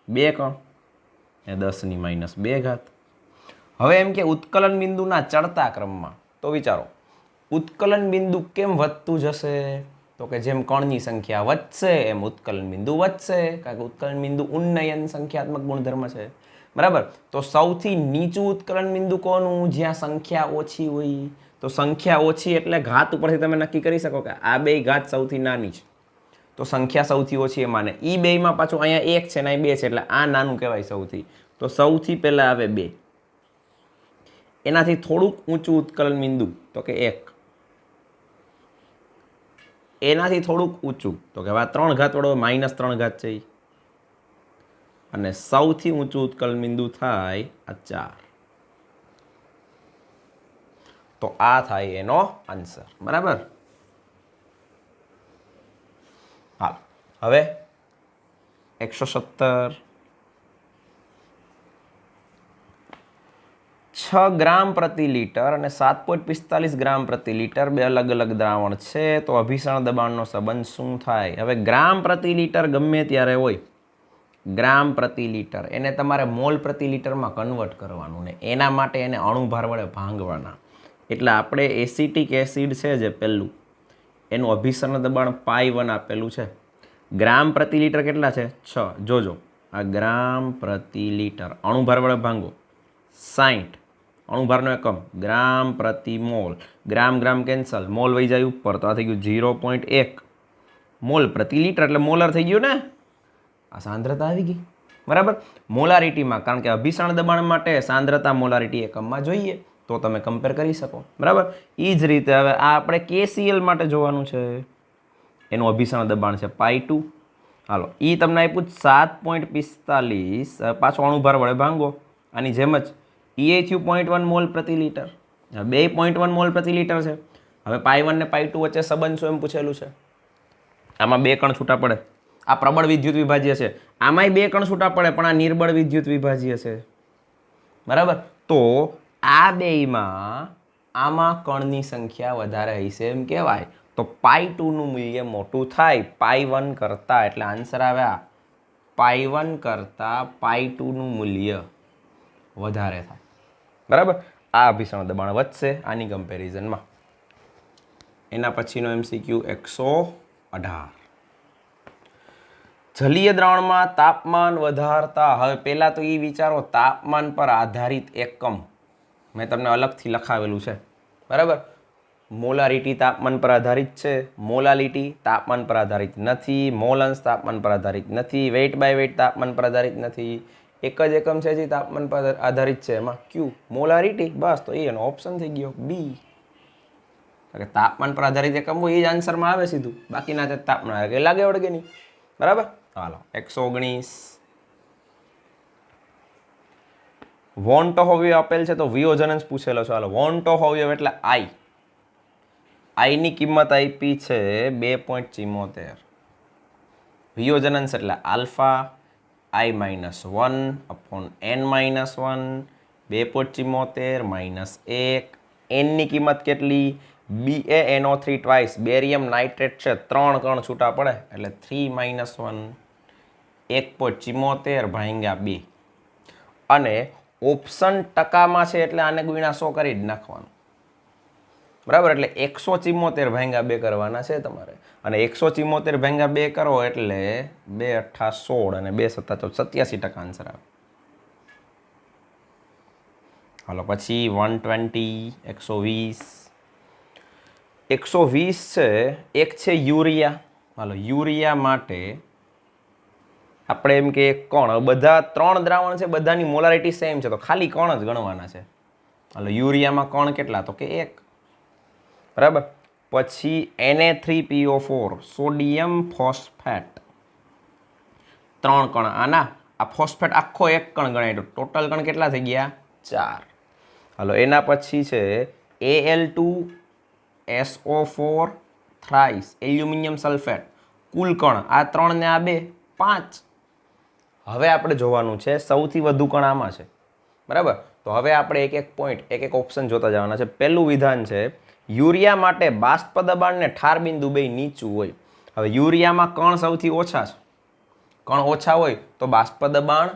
2 કણ ને 10⁻². હવે એમ કે ઉત્કલન બિંદુના ચડતા ક્રમમાં. તો વિચારો ઉત્કલન બિંદુ કેમ વધતું જશે? તો કે જેમ કણની સંખ્યા વધશે એમ ઉત્કલન બિંદુ વધશે, કારણ કે ઉત્કલન બિંદુ ઉન્નયન સંખ્યાત્મક ગુણધર્મ છે. બરાબર. તો સૌથી નીચું ઉત્કલન બિંદુ કોનું? જ્યાં સંખ્યા ઓછી હોય. તો સંખ્યા ઓછી એટલે ઘાત ઉપરથી તમે નક્કી કરી શકો કે આ બે ઘાત સૌથી નાની છે, તો સંખ્યા સૌથી ઓછી એ માને. ઈ બેમાં પાછું અહીંયા 1 છે ને અહીં 2 છે એટલે આ નાનું કહેવાય સૌથી. તો સૌથી પહેલા આવે 2. એનાથી થોડુંક ઊંચું ઉત્કલન બિંદુ તો કે 1. એનાથી થોડુંક ઊંચું તો કે 3 ઘાત વડો -3 ઘાત છે. અને સૌથી ઊંચું ઉત્કલન બિંદુ થાય આ 4. તો આ થાય એનો આન્સર. બરાબર. હાલ હવે 117. 6 ગ્રામ પ્રતિ લીટર અને 7.45 ગ્રામ પ્રતિ લીટર બે અલગ અલગ દ્રાવણ છે, તો અભિસરણ દબાણનો સંબંધ શું થાય? હવે ગ્રામ પ્રતિ લીટર ગમે ત્યારે હોય, ગ્રામ પ્રતિ લીટર એને તમારે મોલ પ્રતિ લીટરમાં કન્વર્ટ કરવાનું ને એના માટે એને અણુભાર વડે ભાંગવાના. એટલે આપણે એસિટિક એસિડ છે જે પહેલું એનું અભિસરણ દબાણ π1 આપેલું છે. ગ્રામ પ્રતિ લીટર કેટલા છે? 6. જોજો આ ગ્રામ પ્રતિ લીટર અણુભાર વડે ભાંગો 60. અણુભારનો એકમ ગ્રામ પ્રતિ મોલ. ગ્રામ ગ્રામ કેન્સલ, મોલ વહી જાય ઉપર, તો આ થઈ ગયું 0.1 મોલ પ્રતિ લીટર એટલે મોલર થઈ ગયું ને? આ સાંદ્રતા આવી ગઈ. બરાબર. મોલારિટીમાં કારણ કે અભિસરણ દબાણ માટે સાંદ્રતા મોલારિટી એકમમાં જોઈએ તો તમે કમ્પેર કરી શકો. બરાબર. એ જ રીતે હવે આ આપણે KCl માટે જોવાનું છે. એનું અભિસરણ દબાણ છે π2. હાલો એ તમને આપ્યું 7.45. પાછો અણુભાર વડે ભાંગો આની જેમ જ. એ થયું 0.1 મોલ પ્રતિ લીટર. 2.1 મોલ પ્રતિ લીટર છે. હવે π1 ને π2 વચ્ચે સંબંધ શું એમ પૂછેલું છે? આમાં 2 કણ છૂટા પડે. આ પ્રબળ વિદ્યુત વિભાજ્ય છે. આમાંય 2 કણ છૂટા પડે પણ આ નિર્બળ વિદ્યુત વિભાજ્ય છે. બરાબર. તો આ બેયમાં આમાં કણની સંખ્યા વધારે હશે એમ કહેવાય. તો π2 નું મૂલ્ય મોટું થાય π1 કરતા. એટલે આન્સર આવે આ π1 કરતા π2 નું મૂલ્ય વધારે થાય. બરાબર. આ અભિસરણ દબાણ વધશે આની કમ્પેરિઝનમાં. એના પછીનો MCQ 118. જલીય દ્રાવણમાં તાપમાન વધારતા. હવે પહેલા તો એ વિચારો તાપમાન પર આધારિત એકમ મેં તમને અલગથી લખાવેલું છે. બરાબર. મોલારિટી તાપમાન પર આધારિત છે, મોલાલિટી તાપમાન પર આધારિત નથી, મોલન્સ તાપમાન પર આધારિત નથી, વેઇટ બાય વેઇટ તાપમાન પર આધારિત નથી. એક જ એકમ છે જે તાપમાન પર આધારિત છે, એમાં Q મોલારિટી. બસ તો એનો ઓપ્શન થઈ ગયો B. તાપમાન પર આધારિત એકમ હોય એ જ આન્સરમાં આવે સીધું. બાકીના તે તાપમાન કે લાગે વળગે નહીં. બરાબર. હાલો 119. વોન્ટ ઓફ અવયવ આપેલ છે તો વિયોજનંશ પૂછેલો છે. હાલો વોન્ટ ઓફ અવયવ એટલે I ની કિંમત આપી છે 2.74. વિયોજનંશ એટલે આલ્ફા I-1/n-1 2.74 -1. n ની કિંમત કેટલી? BaNO3 ટ્વાઇસ બેરિયમ નાઇટ્રેટ છે, 3 કણ છૂટા પડે એટલે 3 - 1 1.74 ભાગ્યા 2. અને ઓપ્શન ટકામાં છે એટલે આને ગુણ્યા 100 કરી જ નાખવાનું, બરાબર. એટલે 174 ભાગ્યા 2 કરવાના છે તમારે, અને 174 ભાગ્યા 2 કરો એટલે 2 અઠ્ઠા 16 અને 2 સત્તા 87% આન્સર આવે. હાલો પછી 120, 120 છે. એક છે યુરિયા. હાલો યુરિયા માટે આપણે એમ કે કણ, બધા 3 દ્રાવણ છે, બધાની મોલારિટી સેમ છે, તો ખાલી કણ જ ગણવાના છે. હાલો યુરિયામાં કણ કેટલા, તો કે 1, બરાબર. પછી Na3PO4 સોડિયમ ફોસ્ફેટ, 3 કણ. આના આ ફોસ્ફેટ આખો 1 કણ ગણાય, તો ટોટલ કણ કેટલા થઈ ગયા, 4. હાલો એના પછી છે Al2SO4 થ્રાઇસ એલ્યુમિનિયમ સલ્ફેટ, કુલ કણ આ 3 ને આ 2 5. હવે આપણે જોવાનું છે સૌથી વધુ કણ આમાં છે, બરાબર. તો હવે આપણે એક એક પોઈન્ટ, એક એક ઓપ્શન જોતા જવાના છે. પહેલું વિધાન છે યુરિયા માટે બાષ્પ દબાણ ને ઠાર બિંદુ બે નીચું હોય. હવે યુરિયામાં કણ સૌથી ઓછા છે, કણ ઓછા હોય તો બાષ્પ દબાણ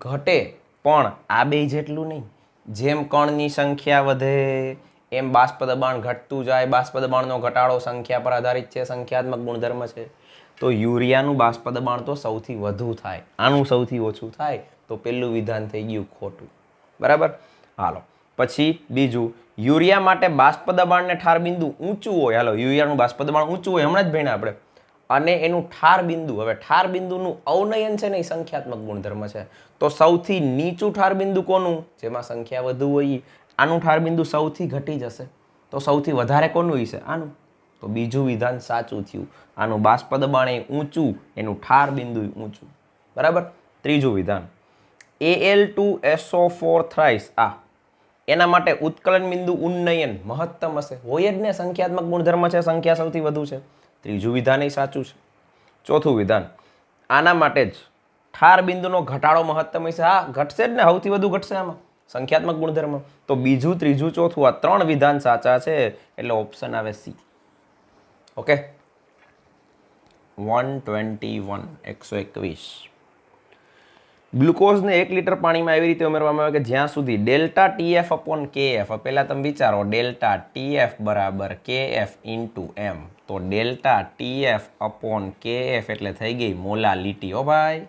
ઘટે, પણ આ બે જેટલું નહીં. જેમ કણની સંખ્યા વધે એમ બાષ્પ દબાણ ઘટતું જાય. બાષ્પ દબાણનો ઘટાડો સંખ્યા પર આધારિત છે, સંખ્યાત્મક ગુણધર્મ છે. તો યુરિયાનું બાષ્પ દબાણ તો સૌથી વધુ થાય, આનું સૌથી ઓછું થાય, તો પેલું વિધાન થઈ ગયું ખોટું, બરાબર. હાલો પછી બીજું, યુરિયા માટે બાષ્પ દબાણ ને ઠાર બિંદુ ઊંચું હોય. હાલો યુરિયાનું બાષ્પ દબાણ ઊંચું હોય, હમણાં જ ભણ્યા આપણે, અને એનું ઠાર બિંદુ, હવે ઠાર બિંદુનું અવનયન છે ને એ સંખ્યાત્મક ગુણધર્મ છે. તો સૌથી નીચું ઠાર બિંદુ કોનું, જેમાં સંખ્યા વધુ હોય, આનું ઠાર બિંદુ સૌથી ઘટી જશે. તો સૌથી વધારે કોનું હશે, આનું. તો બીજું વિધાન સાચું થયું, આનું બાષ્પ દબાણ એ ઊંચું, એનું ઠાર બિંદુ ઊંચું, બરાબર. ત્રીજું વિધાન Al2SO4 થ્રાઇસ, એના માટે ઉત્કલન બિંદુ ઉન્નયન મહત્તમ હશે, હોય જ ને, સંખ્યાત્મક ગુણધર્મ છે, સંખ્યા સૌથી વધુ છે. ત્રીજું વિધાન એ સાચું છે. ચોથું વિધાન, આના માટે જ ઠાર બિંદુનો ઘટાડો મહત્તમ હશે. હા ઘટશે જ ને, સૌથી વધુ ઘટશે આમાં, સંખ્યાત્મક ગુણધર્મ. તો બીજું, ત્રીજું, ચોથું આ 3 વિધાન સાચા છે, એટલે ઓપ્શન આવે સી. ઓકે. 121, 121. ગ્લુકોઝને 1 લીટર પાણીમાં એવી રીતે ઉમેરવામાં આવે કે જ્યાં સુધી ડેલ્ટા TF અપોન KF, પહેલાં તમે વિચારો ડેલ્ટા TF બરાબર KF ઇન્ટુ M, તો ડેલ્ટા TF અપોન KF એટલે થઈ ગઈ મોલાલિટી. હો ભાઈ,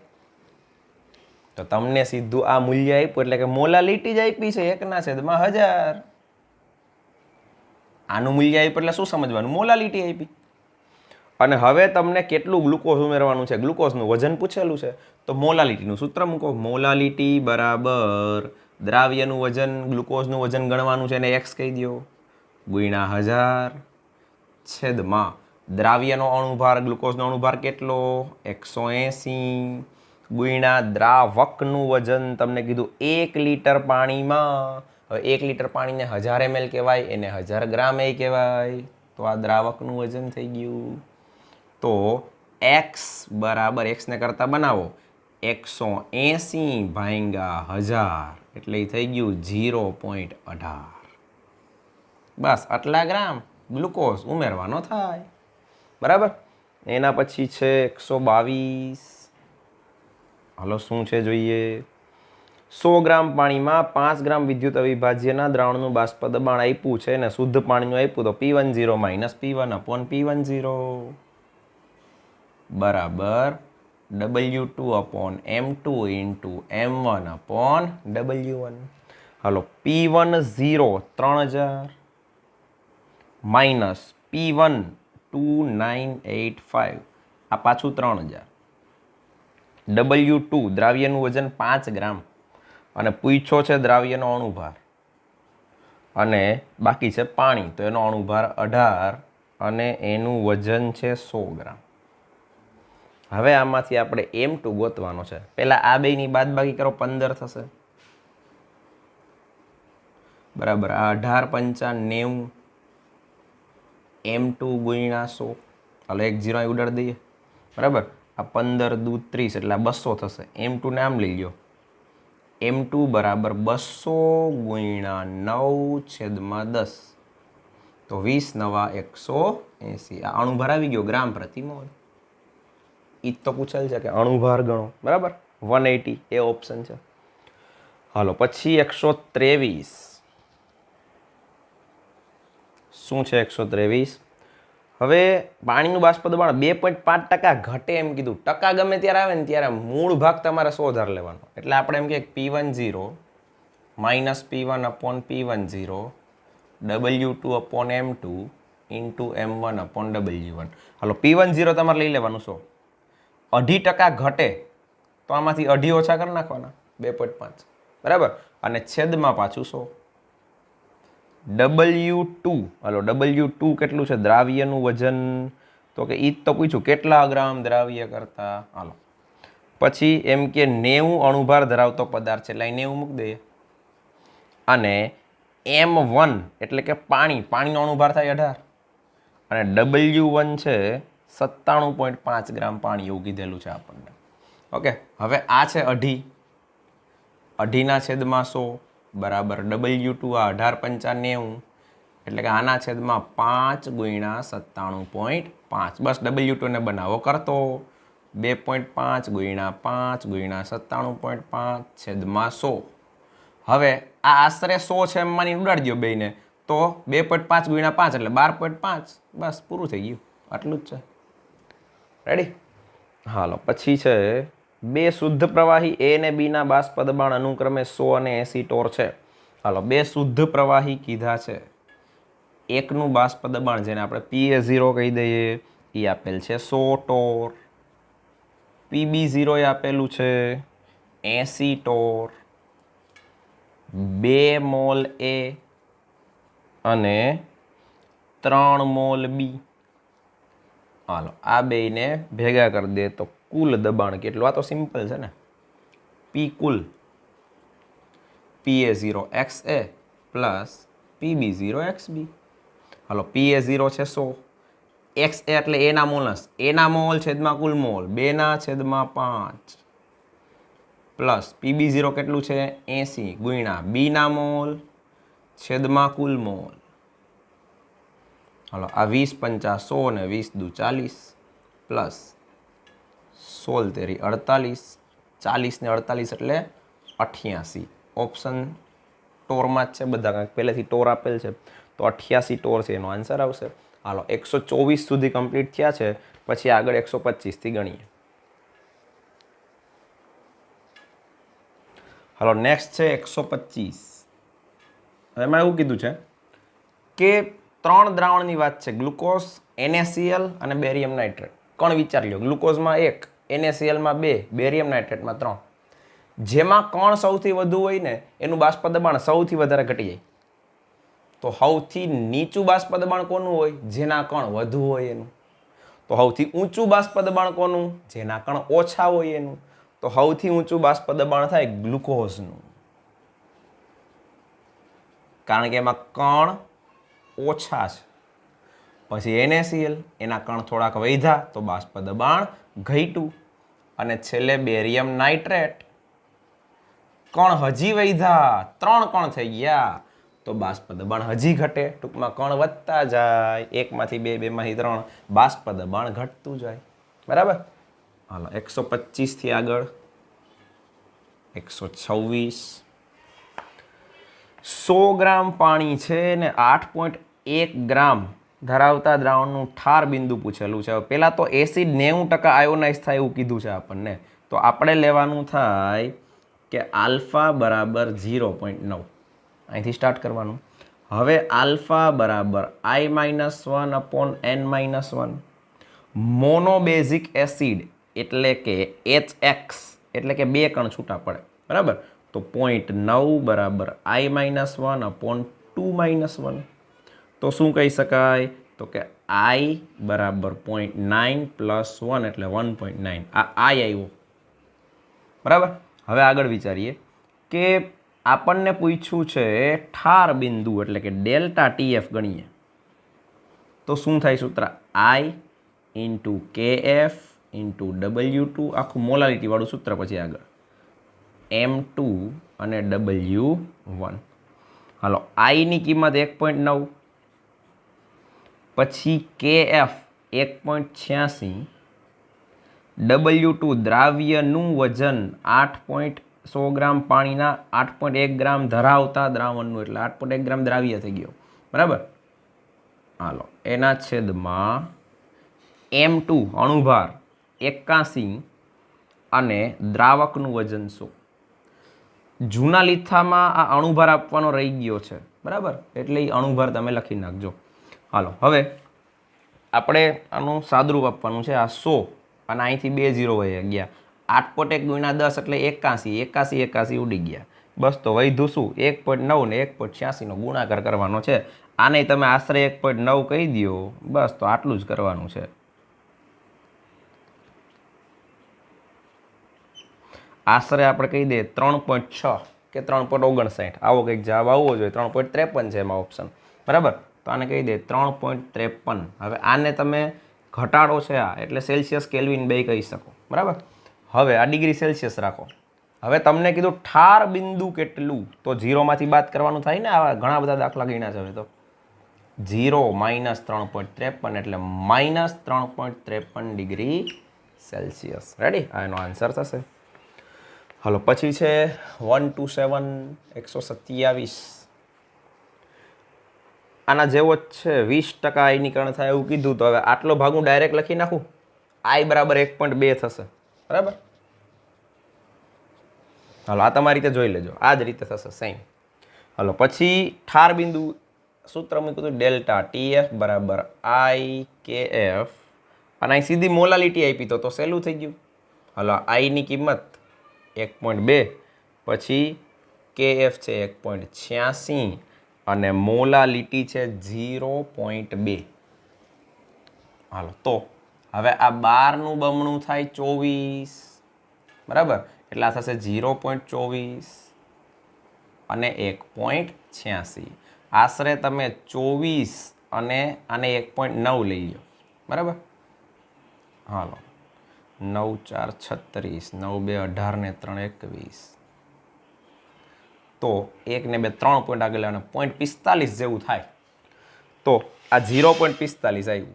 તો તમને સીધું આ મૂલ્ય આપ્યું એટલે કે મોલાલિટી જ આપી છે 1/1000. આનું મૂલ્ય આપ્યું એટલે શું સમજવાનું, મોલાલિટી આપી. અને હવે તમને કેટલું ગ્લુકોઝ ઉમેરવાનું છે, ગ્લુકોઝનું વજન પૂછેલું છે, તો મોલાલિટીનું સૂત્ર મૂકો. મોલાલિટી બરાબર દ્રાવ્યનું વજન, ગ્લુકોઝનું વજન ગણવાનું છે, એને x કહી દો, ગુણ્યા 1000 છેદમાં દ્રાવ્યનો અણુભાર, ગ્લુકોઝનો અણુભાર કેટલો 180, ગુણ્યા દ્રાવકનું વજન તમને કીધું 1 લીટર પાણીમાં. હવે 1 લીટર પાણીને 1000 ml કહેવાય, એને 1000 ગ્રામ એ કહેવાય. તો આ દ્રાવકનું વજન થઈ ગયું. તો x બરાબર, x ને કરતા બનાવો 180 ભાગ્યા 1000 એટલે થઈ ગયું 0.18. બસ આટલા ગ્રામ ગ્લુકોઝ ઉમેરવાનો થાય, બરાબર. એના પછી છે 122. હાલો શું છે જોઈએ. 100 ગ્રામ પાણીમાં 5 ગ્રામ વિદ્યુત અવિભાજ્યના દ્રાવણનું બાષ્પ દબાણ આપ્યું છે અને શુદ્ધ પાણીનું આપ્યું, તો P10 minus P1 upon P10 બરાબર W2 upon M2 into M1 upon W1. હાલો P10 3000 માઇનસ P1 2985, આ પાછું 3000. W2 દ્રાવ્યનું વજન 5 ગ્રામ અને પૂછો છે દ્રાવ્યનો અણુભાર, અને બાકી છે પાણી, તો એનો અણુભાર 18 અને એનું વજન છે 100 ગ્રામ. હવે આમાંથી આપણે M2 ગોતવાનો છે. પહેલા આ બેની બાદબાકી કરો, 15 થશે, બરાબર. આ 18 95 M2 ગુણ્યા 100, હાલો 1 0 અહીં ઉડાડી દઈએ, બરાબર. આ 15 દૂ 30 એટલે 200 થશે. M2 ને આમ લઈ લો, M2 બરાબર 200 ગુણ્યા 9 છેદમાં 10, તો 20 નવા 180. આ અણુભાર આવી ગયો ગ્રામ પ્રતિ મોલ. ઈ તો પૂછેલ છે કે અણુભાર ગણો, બરાબર. 180 એ ઓપ્શન છે. હાલો પછી 123 શું છે 123? હવે પાણીનું બાષ્પ દબાણ 2.5% ઘટે એમ કીધું. ટકા ગમે ત્યારે આવે ને ત્યારે મૂળ ભાગ તમારે 100 ધાર લેવાનો. એટલે આપણે એમ કે P10 minus P1 upon P10 W2 upon M2 into M1 upon W1. હાલો P10 તમારે લઈ લેવાનું 100. 0.5% ઘટે તો આમાંથી 0.5 ઓછા કરી નાખવાના 2.5 બરાબર, અને છેદમાં પાછું 100. W2 હાલો W2 કેટલું છે દ્રાવ્યનું વજન? તો કે ઈ જ તો પૂછ્યું કેટલા ગ્રામ દ્રાવ્ય કરતા. હાલો પછી એમ કે 90 અણુભાર ધરાવતો પદાર્થ છે એટલે અહીં 90 મૂકી દઈએ. અને M1 એટલે કે પાણીનો અણુભાર થાય 18 અને W1 છે 97.5 ગ્રામ પાણી એવું કીધેલું છે આપણને. ઓકે, હવે આ છે 0.5, 0.5 છેદમાં 100 બરાબર W2 આ 18 × 90 એટલે કે આના છેદમાં 5 ગુણ્યા 97.5. બસ W2 ને બનાવો કરતો 2.5 ગુણ્યા 5 ગુણ્યા 97.5 છેદમાં 100. હવે આ આશરે 100 છે એમ માની ઉડાડી દો બેયને તો 2.5 ગુણ્યા 5 એટલે 12.5. બસ પૂરું થઈ ગયું, આટલું જ છે. રેડી? હાલો પછી છે બે શુદ્ધ પ્રવાહી A અને B ના બાષ્પ દબાણ અનુક્રમે 100 અને 80 ટોર છે. હાલો બે શુદ્ધ પ્રવાહી કીધા છે. એકનું બાષ્પ દબાણ જેને આપણે PA0 કહી દઈએ એ આપેલ છે 100 ટોર. PB0 એ આપેલું છે 80 ટોર. 2 મોલ A અને 3 મોલ B. હાલો આ બેયને ભેગા કરી દે તો કુલ દબાણ કેટલું? આ તો સિમ્પલ છે ને, P કુલ PA0 XA plus PB0 XB. હાલો PA0 છે 100, XA એટલે A ના મોલસ, A ના મોલ છેદમાં કુલ મોલ 2 ના છેદમાં 5 પ્લસ PB0 કેટલું છે 80 ગુણ્યા B ના મોલ છેદમાં કુલ મોલ. હાલો આ 20 પંચા 100 ને 20 દુ 40 પ્લસ 16 તેરી 48, 40 ને 48 એટલે 88. ઓપ્શન ટોરમાં જ છે બધા, કાંઈક પહેલેથી ટોર આપેલ છે તો 88 ટોર છે એનો આન્સર આવશે. હાલો 124 સુધી કમ્પ્લીટ થયા છે, પછી આગળ 125 થી ગણીએ. હાલો નેક્સ્ટ છે 125. એમાં એવું કીધું છે કે 3 દ્રાવણની વાત છે, ગ્લુકોઝ, NaCl અને બેરિયમ નાઇટ્રેટ. કોણ વિચારી લો, ગ્લુકોઝમાં 1, NaClમાં 2, બેરિયમ નાઇટ્રેટમાં 3. જેમાં કણ સૌથી વધુ હોય ને એનું બાષ્પ દબાણ સૌથી વધારે ઘટી જાય. તો સૌથી નીચું બાષ્પ દબાણ કોનું હોય? જેના કણ વધુ હોય એનું. તો સૌથી ઊંચું બાષ્પ દબાણ કોનું? જેના કણ ઓછા હોય એનું. તો સૌથી ઊંચું બાષ્પ દબાણ થાય ગ્લુકોઝનું, કારણ કે એમાં કણ ઓછા છે. પછી NaCl એના કણ થોડાક વધ્યા તો બાષ્પ દબાણ ઘટ્યું. અને છેલ્લે બેરિયમ નાઇટ્રેટ કણ હજી વધ્યા, 3 કણ થઈ ગયા તો બાષ્પ દબાણ હજી ઘટે. ટૂંકમાં કણ વધતા જાય, 1 માંથી 2, 2 માંથી 3, બાષ્પ દબાણ ઘટતું જાય. બરાબર? હાલો 125 થી આગળ 126. 100 ગ્રામ પાણી છે ને 8.1 ગ્રામ ધરાવતા દ્રાવણનું ઠાર બિંદુ પૂછેલું છે. પહેલાં તો એસિડ 90% આયોનાઇઝ થાય એવું કીધું છે આપણને. તો આપણે લેવાનું થાય કે આલ્ફા બરાબર 0.9. અહીંથી સ્ટાર્ટ કરવાનું. હવે આલ્ફા બરાબર I-1 અપોન N-1. મોનોબેઝિક એસિડ એટલે કે HX એટલે કે 2 કણ છૂટા પડે. બરાબર? તો 0.9 બરાબર I-1 અપોન 2-1. તો શું કહી શકાય? તો કે I બરાબર 0.9 પ્લસ 1 એટલે 1.9. આ I આવ્યો. બરાબર? હવે આગળ વિચારીએ કે આપણને પૂછ્યું છે ઠાર બિંદુ એટલે કે ડેલ્ટા TF ગણીએ તો શું થાય સૂત્ર? I into KF into W2, આખું મોલાલિટી વાળું સૂત્ર. પછી આગળ M2 અને W1. હાલો I ની કિંમત 1.9, પછી KF 1.86, W2 દ્રાવ્યનું વજન 8. 100 ગ્રામ પાણીના 8.1 ગ્રામ ધરાવતા દ્રાવણનું, એટલે 8.1 ગ્રામ દ્રાવ્ય થઈ ગયો, બરાબર. હાલો, એના છેદમાં M2 અણુભાર 81 અને દ્રાવકનું વજન 100. જૂના લીથામાં આ અણુભાર આપવાનો રહી ગયો છે, બરાબર, એટલે એ અણુભાર તમે લખી નાખજો. હાલો, હવે આપણે આનું સાદરૂપ આપવાનું છે. આ 100 અને અહીંથી 2 0 વહી ગયા. 8.1 ગુણ્યા 10 એટલે 81, 81 ઉડી ગયા. બસ, તો વધ્યું શું? 1.9 ને 1.86 નો ગુણાકાર કરવાનો છે. આને તમે આશરે 1.9 કહી દો. બસ, તો આટલું જ કરવાનું છે. આશરે આપણે કહી દઈએ 3.6 કે 3.59, આવો કંઈક જવાબ આવવો જોઈએ. 3.53 છે એમાં ઓપ્શન, બરાબર. તો આને કહી દઈએ 3.53. હવે આને તમે ઘટાડો છે આ, એટલે સેલ્સિયસ કેલ્વિન બે કહી શકો, બરાબર. હવે આ ડિગ્રી સેલ્સિયસ રાખો. હવે તમને કીધું ઠાર બિંદુ કેટલું, તો 0માંથી બાદ કરવાનું થાય ને. આવા ઘણા બધા દાખલા ગણ્યા છે. હવે તો 0 - 3.53 એટલે -3.53 ડિગ્રી સેલ્સિયસ. રેડી? આ એનો આન્સર થશે. હાલો, પછી છે 127 127. આના જેવો જ છે. 20% આયનીકરણ થાય એવું કીધું. તો હવે આટલો ભાગ હું ડાયરેક્ટ લખી નાખું. I બરાબર 1.2 થશે, બરાબર. હાલો, આ તમારી રીતે જોઈ લેજો. આ જ રીતે થશે સેમ. હાલો, પછી ઠાર બિંદુ સૂત્ર મૂક્યું હતું ડેલ્ટા TF બરાબર IKF, અને અહીં સીધી મોલાલિટી આપી તો સહેલું થઈ ગયું. હાલો, આઈની કિંમત 1.2, પછી KF છે 1.86 અને મોલાલિટી છે 0.2. હાલો, તો હવે આ 12નું બમણું થાય 24, બરાબર. એટલે આ થશે 0.24 અને 1.86. આશરે તમે 24 અને આને 1.9 લઈ લો, બરાબર. હાલો, 9 4 36, 9 2 18 ને 3 21. તો 1 ને 2 3 પોઈન્ટ આગળ અને 0.45 જેવું થાય. તો આ 0.45 આવ્યું,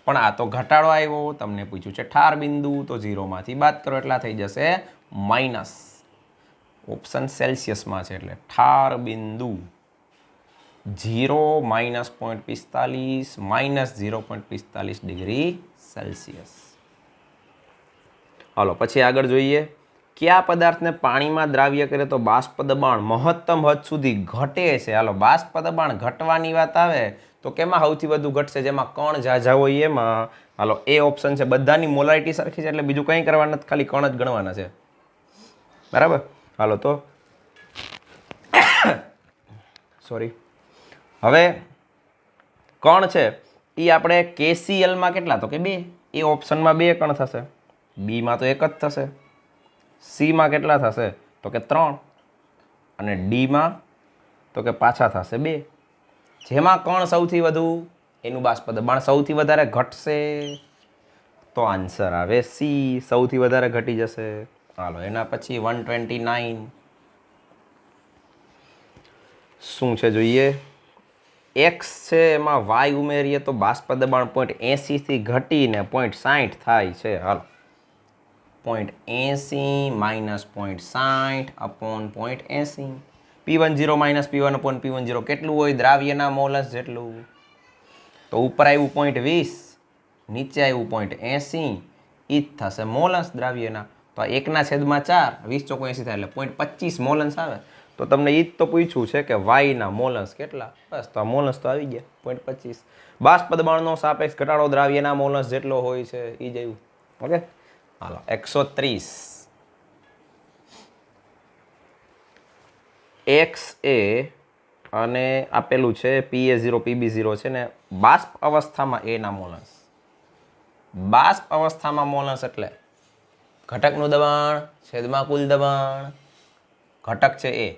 પણ આ તો ઘટાડો આવ્યો. તમને પૂછ્યું છે ઠાર બિંદુ, તો 0માંથી બાદ કરો એટલા થઈ જશે માઇનસ. ઓપ્શન સેલ્સિયસમાં છે એટલે ઠાર બિંદુ 0 - 0.45 -0.45 ડિગ્રી સેલ્સિયસ. હાલો, પછી આગળ જોઈએ. કયા પદાર્થને પાણીમાં દ્રાવ્ય કરે તો બાષ્પ દબાણ મહત્તમ હદ સુધી ઘટે છે? હાલો, બાષ્પ દબાણ ઘટવાની વાત આવે તો કેમાં સૌથી વધુ ઘટશે? જેમાં કણ ઝાઝા હોય એમાં. હાલો, એ ઓપ્શન છે. બધાની મોલારિટી સરખી છે એટલે બીજું કંઈ કરવાનું નથી, ખાલી કણ જ ગણવાના છે, બરાબર. હાલો, તો સોરી, હવે કણ છે એ આપણે KClમાં કેટલા? તો કે 2. એ ઓપ્શનમાં 2 કણ થશે. બીમાં તો 1 જ થશે. સીમાં કેટલા થશે? તો કે 3. અને ડીમાં તો કે પાછા થશે 2. જેમાં કણ સૌથી વધુ એનું બાષ્પ દબાણ સૌથી વધારે ઘટશે. તો આન્સર આવે સી, સૌથી વધારે ઘટી જશે. હાલો, એના પછી 129 શું છે જોઈએ. એક્સ છે એમાં વાય ઉમેરીએ તો બાષ્પ દબાણ 0.80 થી ઘટીને 0.60 થાય છે. હાલો, 0.80 - 0.60 upon 0.80. P10 - P1 upon P10 કેટલું હોય? દ્રાવ્યના મોલસ જેટલું. તો ઉપર આવ્યું 0.20, નીચે આવ્યું 0.80, ઈ જ થશે મોલસ દ્રાવ્યના. તો 1/4, 20 × 80 થાય એટલે 0.25 મોલન્સ આવે. તો તમને ઈ જ તો પૂછ્યું છે કે વાયના મોલન્સ કેટલા. બસ, તો આ મોલન્સ તો આવી ગયા 0.25. બાષ્પ દબાણનો સાપેક્ષ ઘટાડો દ્રાવ્યના મોલન્સ જેટલો હોય છે ઈ જ આવ્યું. ઓકે, હાલો 130. XA અને આપેલું છે PA0 PB0 છે ને બાષ્પ અવસ્થામાં એના મોલન્સ. બાષ્પ અવસ્થામાં મોલન્સ એટલે ઘટકનું દબાણ છેદમાં કુલ દબાણ. ઘટક છે એ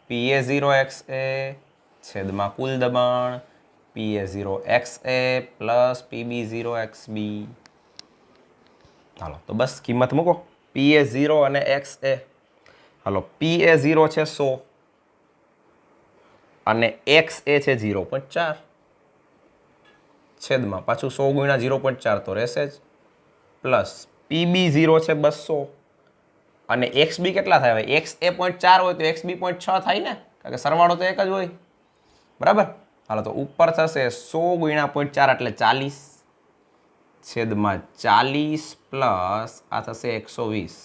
PA0XA છેદમાં કુલ દબાણ PA0XA પ્લસ PB0XB. હાલો, તો બસ કિંમત મૂકો PA0 અને XA. હાલો, PA0 છે 100 અને XA છે 0.4 છેદમાં પાછું 100 × 0.4 તો રહેશે જ, પ્લસ PB0 છે 200 અને એક્સ બી કેટલા થાય? હવે એક્સ એ 0.4 હોય તો એક્સ બી 0.6 થાય ને, કારણ કે સરવાળો તો એક જ હોય, બરાબર. હાલો તો ઉપર થશે 100 ગુણ્યા 0.4 એટલે 40 છેદમાં 40 પ્લસ આ થશે 120,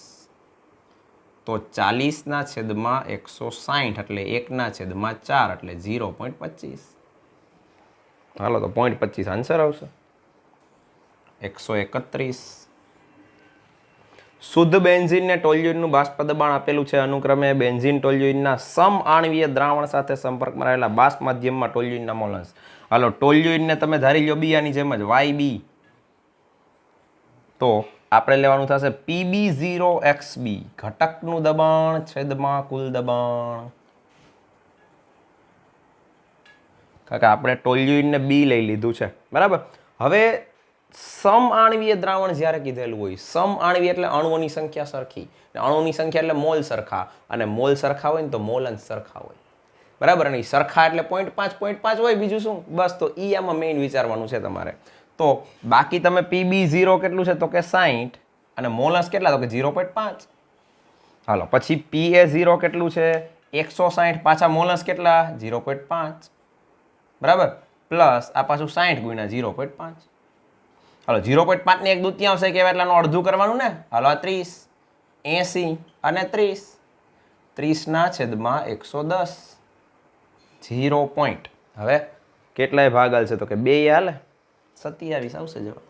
તો 40 છેદમાં 160 એટલે 1/4 એટલે 0.25. હાલો તો 0.25 આન્સર આવશે. 131. શુદ્ધ બેન્ઝીન ને ટોલ્યુઇનનું બાષ્પ દબાણ આપેલું છે. અનુક્રમે બેન્ઝીન ટોલ્યુઇનના સમઆણવીય દ્રાવણ સાથે સંપર્કમાં રહેલા બાષ્પ માધ્યમમાં ટોલ્યુઇનના મોલ અંશ. હાલો ટોલ્યુઇનને તમે ધારી લો બીયાની જેમ જ YB, તો આપણે લેવાનું થશે PB0XB, ઘટકનું દબાણ છેદમાં કુલ દબાણ. કારણ કે આપણે ટોલ્યુઇનને બી લઈ લીધું છે, બરાબર. હવે સમઆણવીય દ્રાવણ જ્યારે કીધેલું હોય, સમઆણવીય એટલે અણુઓની સંખ્યા સરખી, અણુઓની સંખ્યા એટલે મોલ સરખા, અને મોલ સરખા હોય ને તો મોલ અંશ સરખા હોય, બરાબર. અને સરખા એટલે 0.5 હોય, બીજું શું, બસ. તો ઈ આમાં મેઇન વિચારવાનું છે તમારે. તો બાકી તમે PB0 કેટલું છે તો કે 60, અને મોલ અંશ કેટલા તો કે 0.5. હાલો પછી PA0 કેટલું છે 160, પાછા મોલ અંશ કેટલા 0.5, બરાબર. પ્લસ આ પાછું 60 ગુણ્યા 0.5. હાલો 0.5 ને 1/2 કહેવાય એટલે આનું અડધું કરવાનું ને. હાલો આ 30, 80 અને 30, 30/110, 0 પોઈન્ટ. હવે કેટલાય ભાગ હાલશે તો કે 2 હાલે, 27 આવશે જવાબ.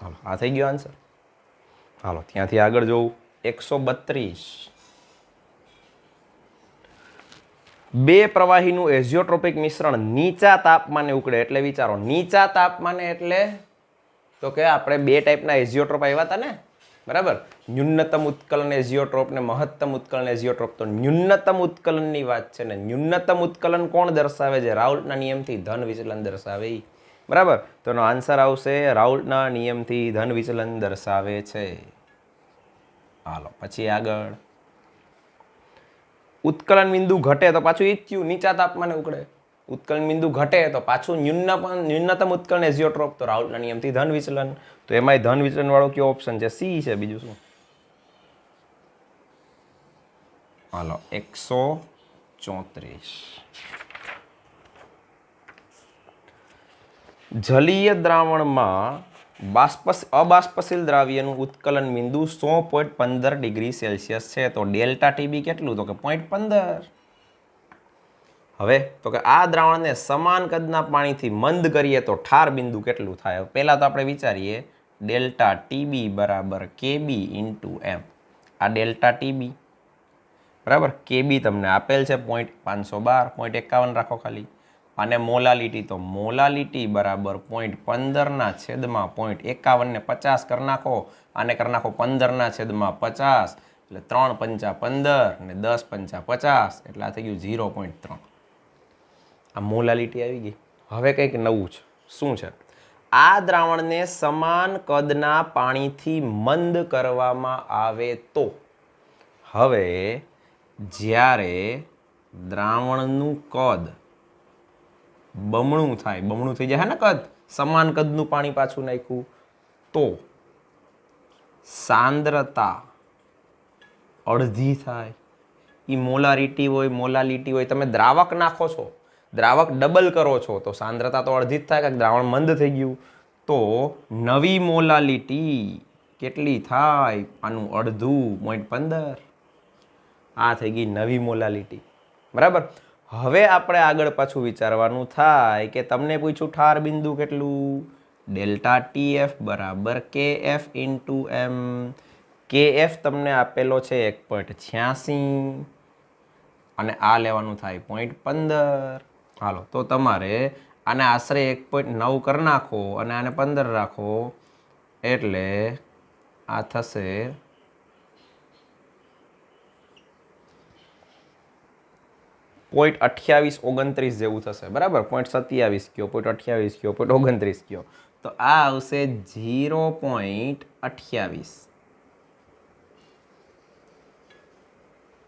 હાલો આ થઈ ગયો આન્સર. હાલો ત્યાંથી આગળ જોવું. 132. બે પ્રવાહીનું એઝિયોટ્રોપિક મિશ્રણ નીચા તાપમાને ઉકળે એટલે વિચારો. નીચા તાપમાને એટલે તો કે આપણે બે ટાઈપના એઝિયોટ્રોપ આવ્યા હતા ને, બરાબર. ન્યૂનતમ ઉત્કલન એઝિયોટ્રોપ ને મહત્તમ ઉત્કલન એઝિયોટ્રોપ. તો ન્યૂનતમ ઉત્કલનની વાત છે ને. ન્યૂનતમ ઉત્કલન કોણ દર્શાવે છે? રાઉલ્ટના નિયમથી ધન વિચલન દર્શાવે, બરાબર. તો એનો આન્સર આવશે રાઉલ્ટના નિયમથી ધન વિચલન દર્શાવે છે. હાલો પછી આગળ. ઉત્કલન બિંદુ ઘટે તો પાછું ઈ થયું, નીચા તાપમાને ઉકળે. ઉત્કલન બિંદુ ઘટે તો પાછું ન્યૂનતમ ઉત્કલન એઝિયોટ્રોપ, તો રાઉલ્ટના નિયમથી ધન વિચલન. તો એમાંય ધન વિચલન વાળો કયો ઓપ્શન છે? સી છે, બીજું શું. હાલો 134. જલીય દ્રાવણમાં અબાષ્પશીલ દ્રાવ્યનું ઉત્કલન બિંદુ 100.15 ડિગ્રી સેલ્સિયસ છે. તો ડેલ્ટા ટીબી કેટલું? તો કે 0.15. હવે તો કે આ દ્રાવણને સમાન કદના પાણીથી મંદ કરીએ તો ઠાર બિંદુ કેટલું થાય? પહેલાં તો આપણે વિચારીએ ડેલ્ટા ટીબી બરાબર કેબી ઇન્ટુ એમ. આ ડેલ્ટા ટીબી બરાબર, કેબી તમને આપેલ છે 512, 0.51 રાખો ખાલી. અને મોલાલિટી, તો મોલાલિટી બરાબર 0.15/છેદમાં 0.51 ને 50 કરી નાખો, આને કરી નાખો 15/50, એટલે 3 પંચા 15 ને 10 પંચા 50, એટલે આ થઈ ગયું 0.3. આ મોલાલિટી આવી ગઈ. હવે કંઈક નવું છે. શું છે? આ દ્રાવણને સમાન કદના પાણીથી મંદ કરવામાં આવે તો, હવે જ્યારે દ્રાવણનું કદ બમણું થાય, બમણું થઈ જાય ને કદ, સમાન કદનું પાણી પાછું નાખ્યું તો સાંદ્રતા અડધી થાય. એ મોલારિટી હોય, મોલાલિટી હોય. તમે દ્રાવક નાખો છો, દ્રાવક ડબલ કરો છો તો સાંદ્રતા તો અડધી જ થાય, કે દ્રાવણ મંદ થઈ ગયું. તો નવી મોલાલિટી કેટલી થાય? આનું અડધું, 0.15. આ થઈ ગઈ નવી મોલાલિટી, બરાબર. હવે આપણે આગળ પાછું વિચારવાનું થાય કે તમને પૂછ્યું ઠાર બિંદુ કેટલું? ડેલ્ટા ટીએફ બરાબર કેએફ ઇન્ટુ એમ. કેએફ તમને આપેલો છે 1.86 અને આ લેવાનું થાય 0.15. હાલો તો તમારે આને આશરે 1.9 કરી નાખો અને આને 15 રાખો, એટલે આ થશે 0.2829 જેવું થશે, બરાબર. 0.27 કયો, 0.28 કયો, 0.29 કયો, તો આ આવશે 0.28.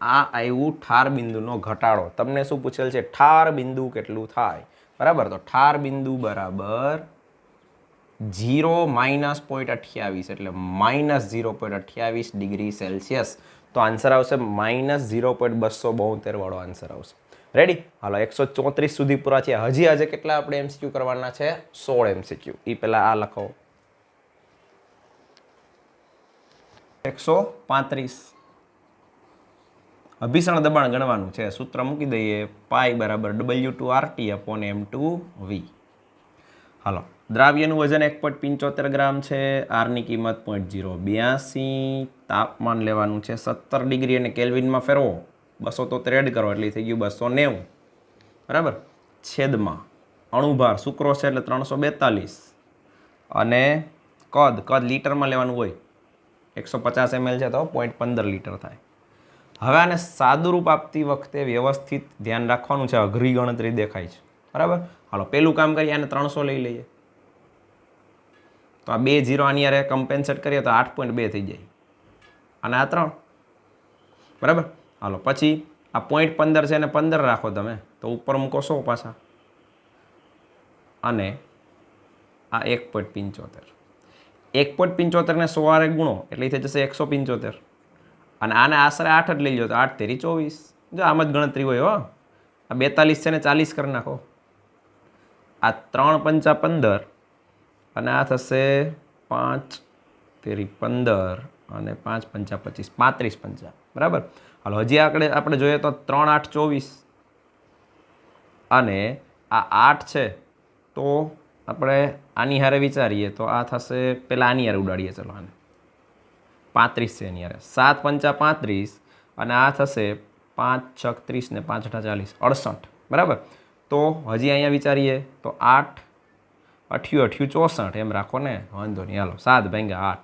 આ આવ્યું ઠાર બિંદુનો ઘટાડો. તમને શું પૂછેલ છે? ઠાર બિંદુ કેટલું થાય, બરાબર. તો ઠાર બિંદુ બરાબર -0.28 એટલે -0.28 ડિગ્રી સેલ્સિયસ. તો આન્સર આવશે -0.272 વાળો આન્સર આવશે. રેડી? હાલો 134 સુધી પૂરા થયા. હજી આજે કેટલા આપણે એમસીક્યુ કરવાના છે? 16 એમસીક્યુ. એ પહેલા આ લખો. 135. અભિસરણ દબાણ ગણવાનું છે. સૂત્ર મૂકી દઈએ. પાઈ બરાબર W2RT/M2V. હાલો, દ્રાવ્યનું વજન 1.75 ગ્રામ છે. આરની કિંમત 0.082. તાપમાન લેવાનું છે 17 ડિગ્રી અને કેલ્વિનમાં ફેરવો. 273 એડ કરો એટલે થઈ ગયું 290. બરાબર? છેદમાં અણુભાર સુક્રોઝ છે એટલે 342 અને કદ લીટરમાં લેવાનું હોય. 150 ml છે તો 0.15 લીટર થાય. હવે આને સાદુરૂપ આપતી વખતે વ્યવસ્થિત ધ્યાન રાખવાનું છે. અઘરી ગણતરી દેખાય છે. બરાબર? હાલો, પેલું કામ કરીએ. આને 300 લઈ લઈએ તો આ 2 0 આની યારે કમ્પેન્સેટ કરીએ તો 8.2 થઈ જાય અને આ 3. બરાબર? હાલો, પછી આ 0.15 છે એને 15 રાખો તમે તો ઉપર મૂકો 100 પાછા અને આ 1.75. 1.75 ને 100 આરે ગુણો એટલે થઈ જશે 175 અને આને આશરે 8 જ લઈ લો તો 8 તેરી 24. જો આમ જ ગણતરી હોય. હો, આ 42 છે ને 40 કરી નાખો. આ 3 પંચા 15 અને આ થશે 5 તેરી 15 અને 5 પંચા 25, 35 પંચા. બરાબર? હાલો, હજી આપણે જોઈએ તો 3 8 24 અને આ 8 છે તો આપણે આની હારે વિચારીએ તો આ થશે. પહેલાં આની હારે ઉડાડીએ. ચલો, આને 35 છે એની હારે. 7 પંચા 35 અને આ થશે 5 6 30 ને 5 8 40 68. બરાબર? તો હજી અહીંયા વિચારીએ તો 8 8 8 64 એમ રાખો ને, વાંધો નહીં. હાલો, 7 ભાગ્યા 8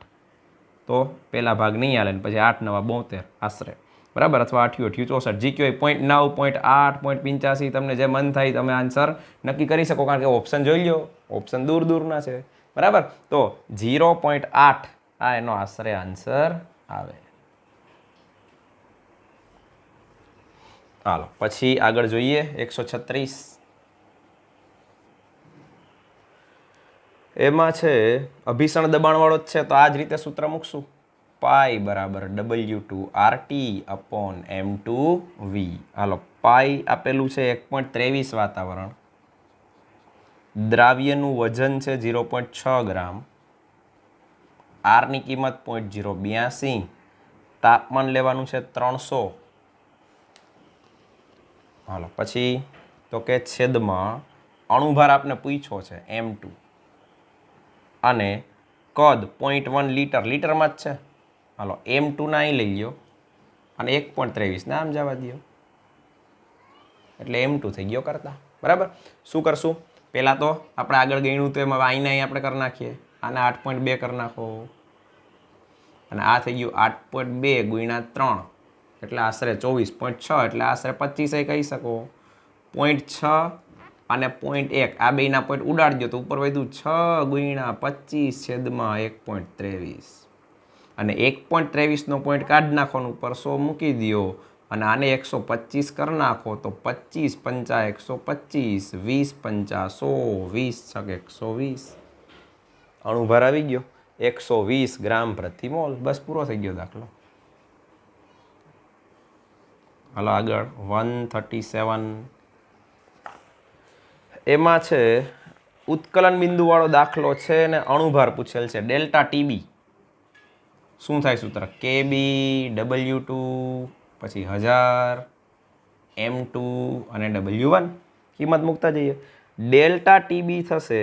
તો પહેલા ભાગ નહીં હાલે ને પછી 8 9 72 આશરે. બરાબર? અથવા 8 8 64 જી કયો 0.9 0.8 0.85 તમને જે મન થાય તમે આન્સર નક્કી કરી શકો. કારણ કે ઓપ્શન જોઈ લો, ઓપ્શન દૂર દૂરના છે. બરાબર? તો 0.8 આ એનો આશરે આન્સર આવે. હાલો, પછી આગળ જોઈએ. 136 એમાં છે અભિસરણ દબાણવાળો જ છે તો આ જ રીતે સૂત્ર મૂકશું. પાઈ બરાબર W2RT/M2V. હાલો, પાઈ આપેલું છે 1.23 વાતાવરણ. દ્રાવ્યનું વજન છે 0.6 ગ્રામ. આરની કિંમત 0.082. તાપમાન લેવાનું છે 300. હાલો, પછી તો કે છેદમાં અણુભાર આપને પૂછ્યો છે M2 અને કદ 0.1 લીટર લીટરમાં જ છે. હાલો, M2 ના અહીં લઈ લો અને 1.23 ને આમ જવા દો એટલે M2 થઈ ગયો કરતા. બરાબર? શું કરશું? પહેલાં તો આપણે આગળ ગણ્યું તો એમાં અહીંને અહીં આપણે કરી નાખીએ. આને 8.2 કરી નાખો અને આ થઈ ગયું 8.2 ગુણ્યા 3 એટલે આશરે 24.6 એટલે આશરે 25 કહી શકો. 0.6 અને 0.1 આ બેના પોઈન્ટ ઉડાડજો તો ઉપર વધ્યું 6 ગુણ્યા 25 છેદમાં 1.23 અને 1.23 નો પોઈન્ટ કાઢી નાખવાનો ઉપર 100 મૂકી દો અને આને 125 કરી નાખો તો 25 પંચા 125, 20 પંચા 100, 20 છક 120. અણુભાર આવી ગયો 120 ગ્રામ પ્રતિ મોલ. બસ પૂરો થઈ ગયો દાખલો. હાલો, આગળ 137 એમાં છે ઉત્કલન બિંદુવાળો દાખલો છે ને અણુભાર પૂછેલ છે. ડેલ્ટા ટીબી શું થાય સૂત્ર? KB W2 પછી 1000 M2 અને W1 કિંમત મૂકતા જઈએ. ડેલ્ટા ટીબી થશે.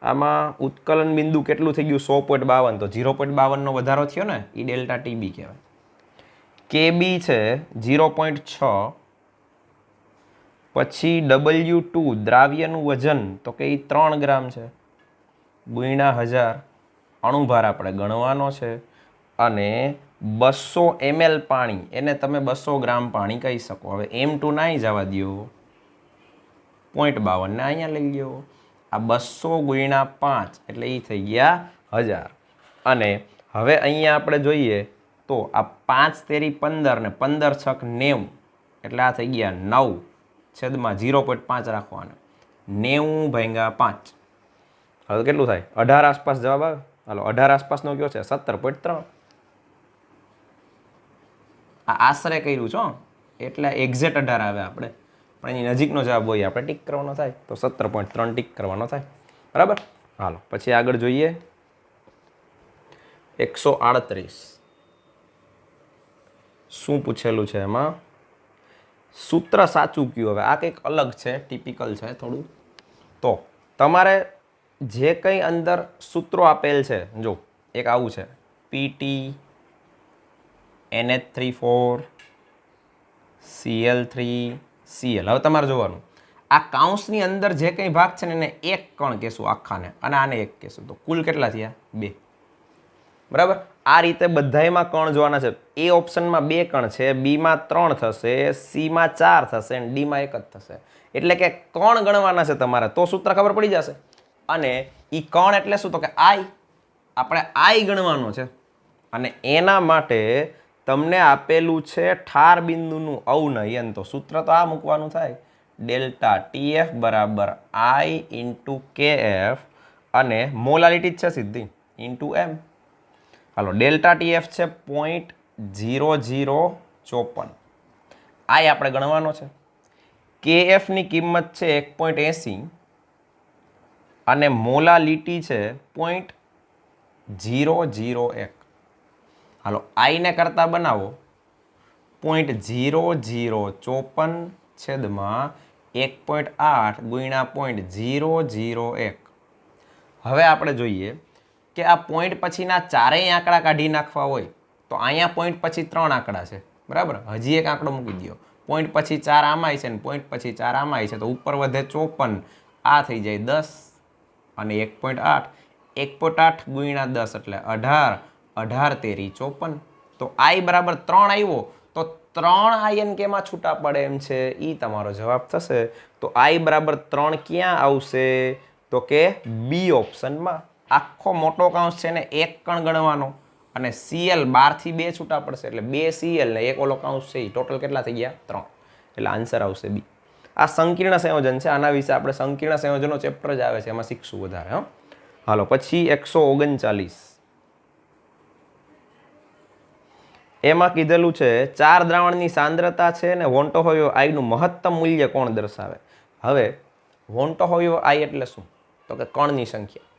આમાં ઉત્કલન બિંદુ કેટલું થઈ ગયું? 100.52 તો 0.52 નો વધારો થયો ને એ ડેલ્ટા ટીબી કહેવાય. KB છે 0.6 પછી W2 દ્રાવ્યનું વજન તો કે 3 ગ્રામ છે ગુણ્યા 1000 અણુભાર આપણે ગણવાનો છે અને 200 ml પાણી એને તમે 200 ગ્રામ પાણી કહી શકો. હવે M2 નાઈ જવા દો 0.52 ને અહીંયા લઈ લ્યો. આ 200 ગુણ્યા 5 એટલે એ થઈ ગયા 1000 અને હવે અહીંયા આપણે જોઈએ તો આ 5 તેરી 15 ને 15 છક 90 એટલે આ થઈ ગયા 9 છેદમાં 0.5 રાખવાના 90 ભાગ્યા 5 હવે કેટલું થાય? 18 આસપાસ જવાબ આવે. હાલો 18 આસપાસનો કયો છે? 17.3. આ આશરે કર્યું છો એટલે એક્ઝેક્ટ 18 આવે આપણે, પણ એની નજીકનો જવાબ હોય આપણે ટીક કરવાનો થાય તો 17.3 ટીક કરવાનો થાય. બરાબર. હાલો પછી આગળ જોઈએ. 138 શું પૂછેલું છે એમાં? સૂત્ર સાચું કયું? હવે આ કંઈક અલગ છે, ટિપિકલ છે થોડું. તો તમારે જે કંઈ અંદર સૂત્રો આપેલ છે, જો એક આવું છે PT NH3 Cl3 Cl. હવે તમારે જોવાનું આ કાઉન્સની અંદર જે કંઈ ભાગ છે ને એને એક કણ કહેશું આખાને, અને આને એક કહેશું, તો કુલ કેટલા થયા? 2. બરાબર. આ રીતે બધાયમાં કણ જોવાના છે. એ ઓપ્શનમાં 2 કણ છે, બીમાં 3 થશે, સીમાં 4 થશે અને ડીમાં 1 જ થશે. એટલે કે કણ ગણવાના છે તમારે, તો સૂત્ર ખબર પડી જશે. અને એ કણ એટલે શું? તો કે આઈ, આપણે આઈ ગણવાનો છે. અને એના માટે તમને આપેલું છે ઠાર બિંદુનું અવનયન, તો સૂત્ર તો આ મૂકવાનું થાય, ડેલ્ટા TF બરાબર I ઇન્ટુ KF, અને મોલાલિટી જ છે સીધી, ઇન્ટુ M. હાલો ડેલ્ટા TF છે 0.0054, આઈ આપણે ગણવાનો છે. KFની કિંમત છે 1.80 અને મોલાલિટી છે 0.001. હાલો આઈને કરતા બનાવો 0.0054 છેદમાં 1.8 ગુણ્યા 0.001. હવે આપણે જોઈએ કે આ પોઈન્ટ પછીના ચારેય આંકડા કાઢી નાખવા હોય તો અહીંયા પોઈન્ટ પછી 3 આંકડા છે. બરાબર. હજી એક આંકડો મૂકી દો. પોઈન્ટ પછી 4 આમાંય છે ને પોઈન્ટ પછી 4 આમાંય છે, તો ઉપર વધે 54, આ થઈ જાય 10 અને 1.8. 1.8 ગુણ્યા 10 એટલે 18, 18 તેરી 54. તો આઈ બરાબર 3 આવ્યો, તો 3 આયન કેમાં છૂટા પડે એમ છે, એ તમારો જવાબ થશે. તો આઈ બરાબર 3 ક્યાં આવશે? તો કે બી ઓપ્શનમાં. આખો મોટો કાઉન્સ છે ને એક કણ ગણવાનો, અને Cl 12 થી 2 છૂટા પડશે એટલે 2 Cl ને એક ઓલો કાઉન્સ છે, ટોટલ કેટલા થઈ ગયા? 3. એટલે આન્સર આવશે બી. આ સંકીર્ણ સંયોજન છે, આના વિશે આપણે સંકીર્ણ સંયોજનનો ચેપ્ટર જ આવે છે, એમાં શીખશું વધારે. હાલો પછી 139. એમાં કીધેલું છે 4 દ્રાવણની સાંદ્રતા છે ને વોન્ટોહોયો આઈનું મહત્તમ મૂલ્ય કોણ દર્શાવે? હવે વોન્ટોહોયો આઈ એટલે શું? તો કે કણની સંખ્યા.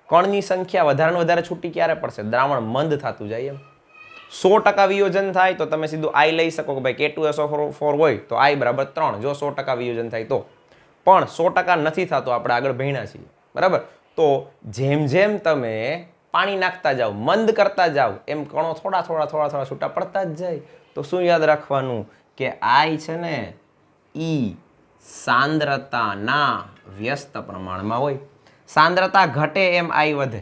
કણની સંખ્યા વધારે ને વધારે છૂટી ક્યારે પડશે? દ્રાવણ મંદ થતું જાય એમ. 100% વિયોજન થાય તો તમે સીધું આઈ લઈ શકો કે ભાઈ K2SO4 હોય તો આઈ બરાબર 3, જો 100% વિયોજન થાય તો. પણ 100% નથી થતું, આપણે આગળ ભણ્યા છીએ. બરાબર. તો જેમ જેમ તમે પાણી નાખતા જાઓ, મંદ કરતા જાઓ, એમ કણો થોડા થોડા છૂટા પડતા જ જાય. તો શું યાદ રાખવાનું કે આઈ છે ને ઈ સાંદ્રતાના વ્યસ્ત પ્રમાણમાં હોય. સાંદ્રતા ઘટે એમ આઈ વધે.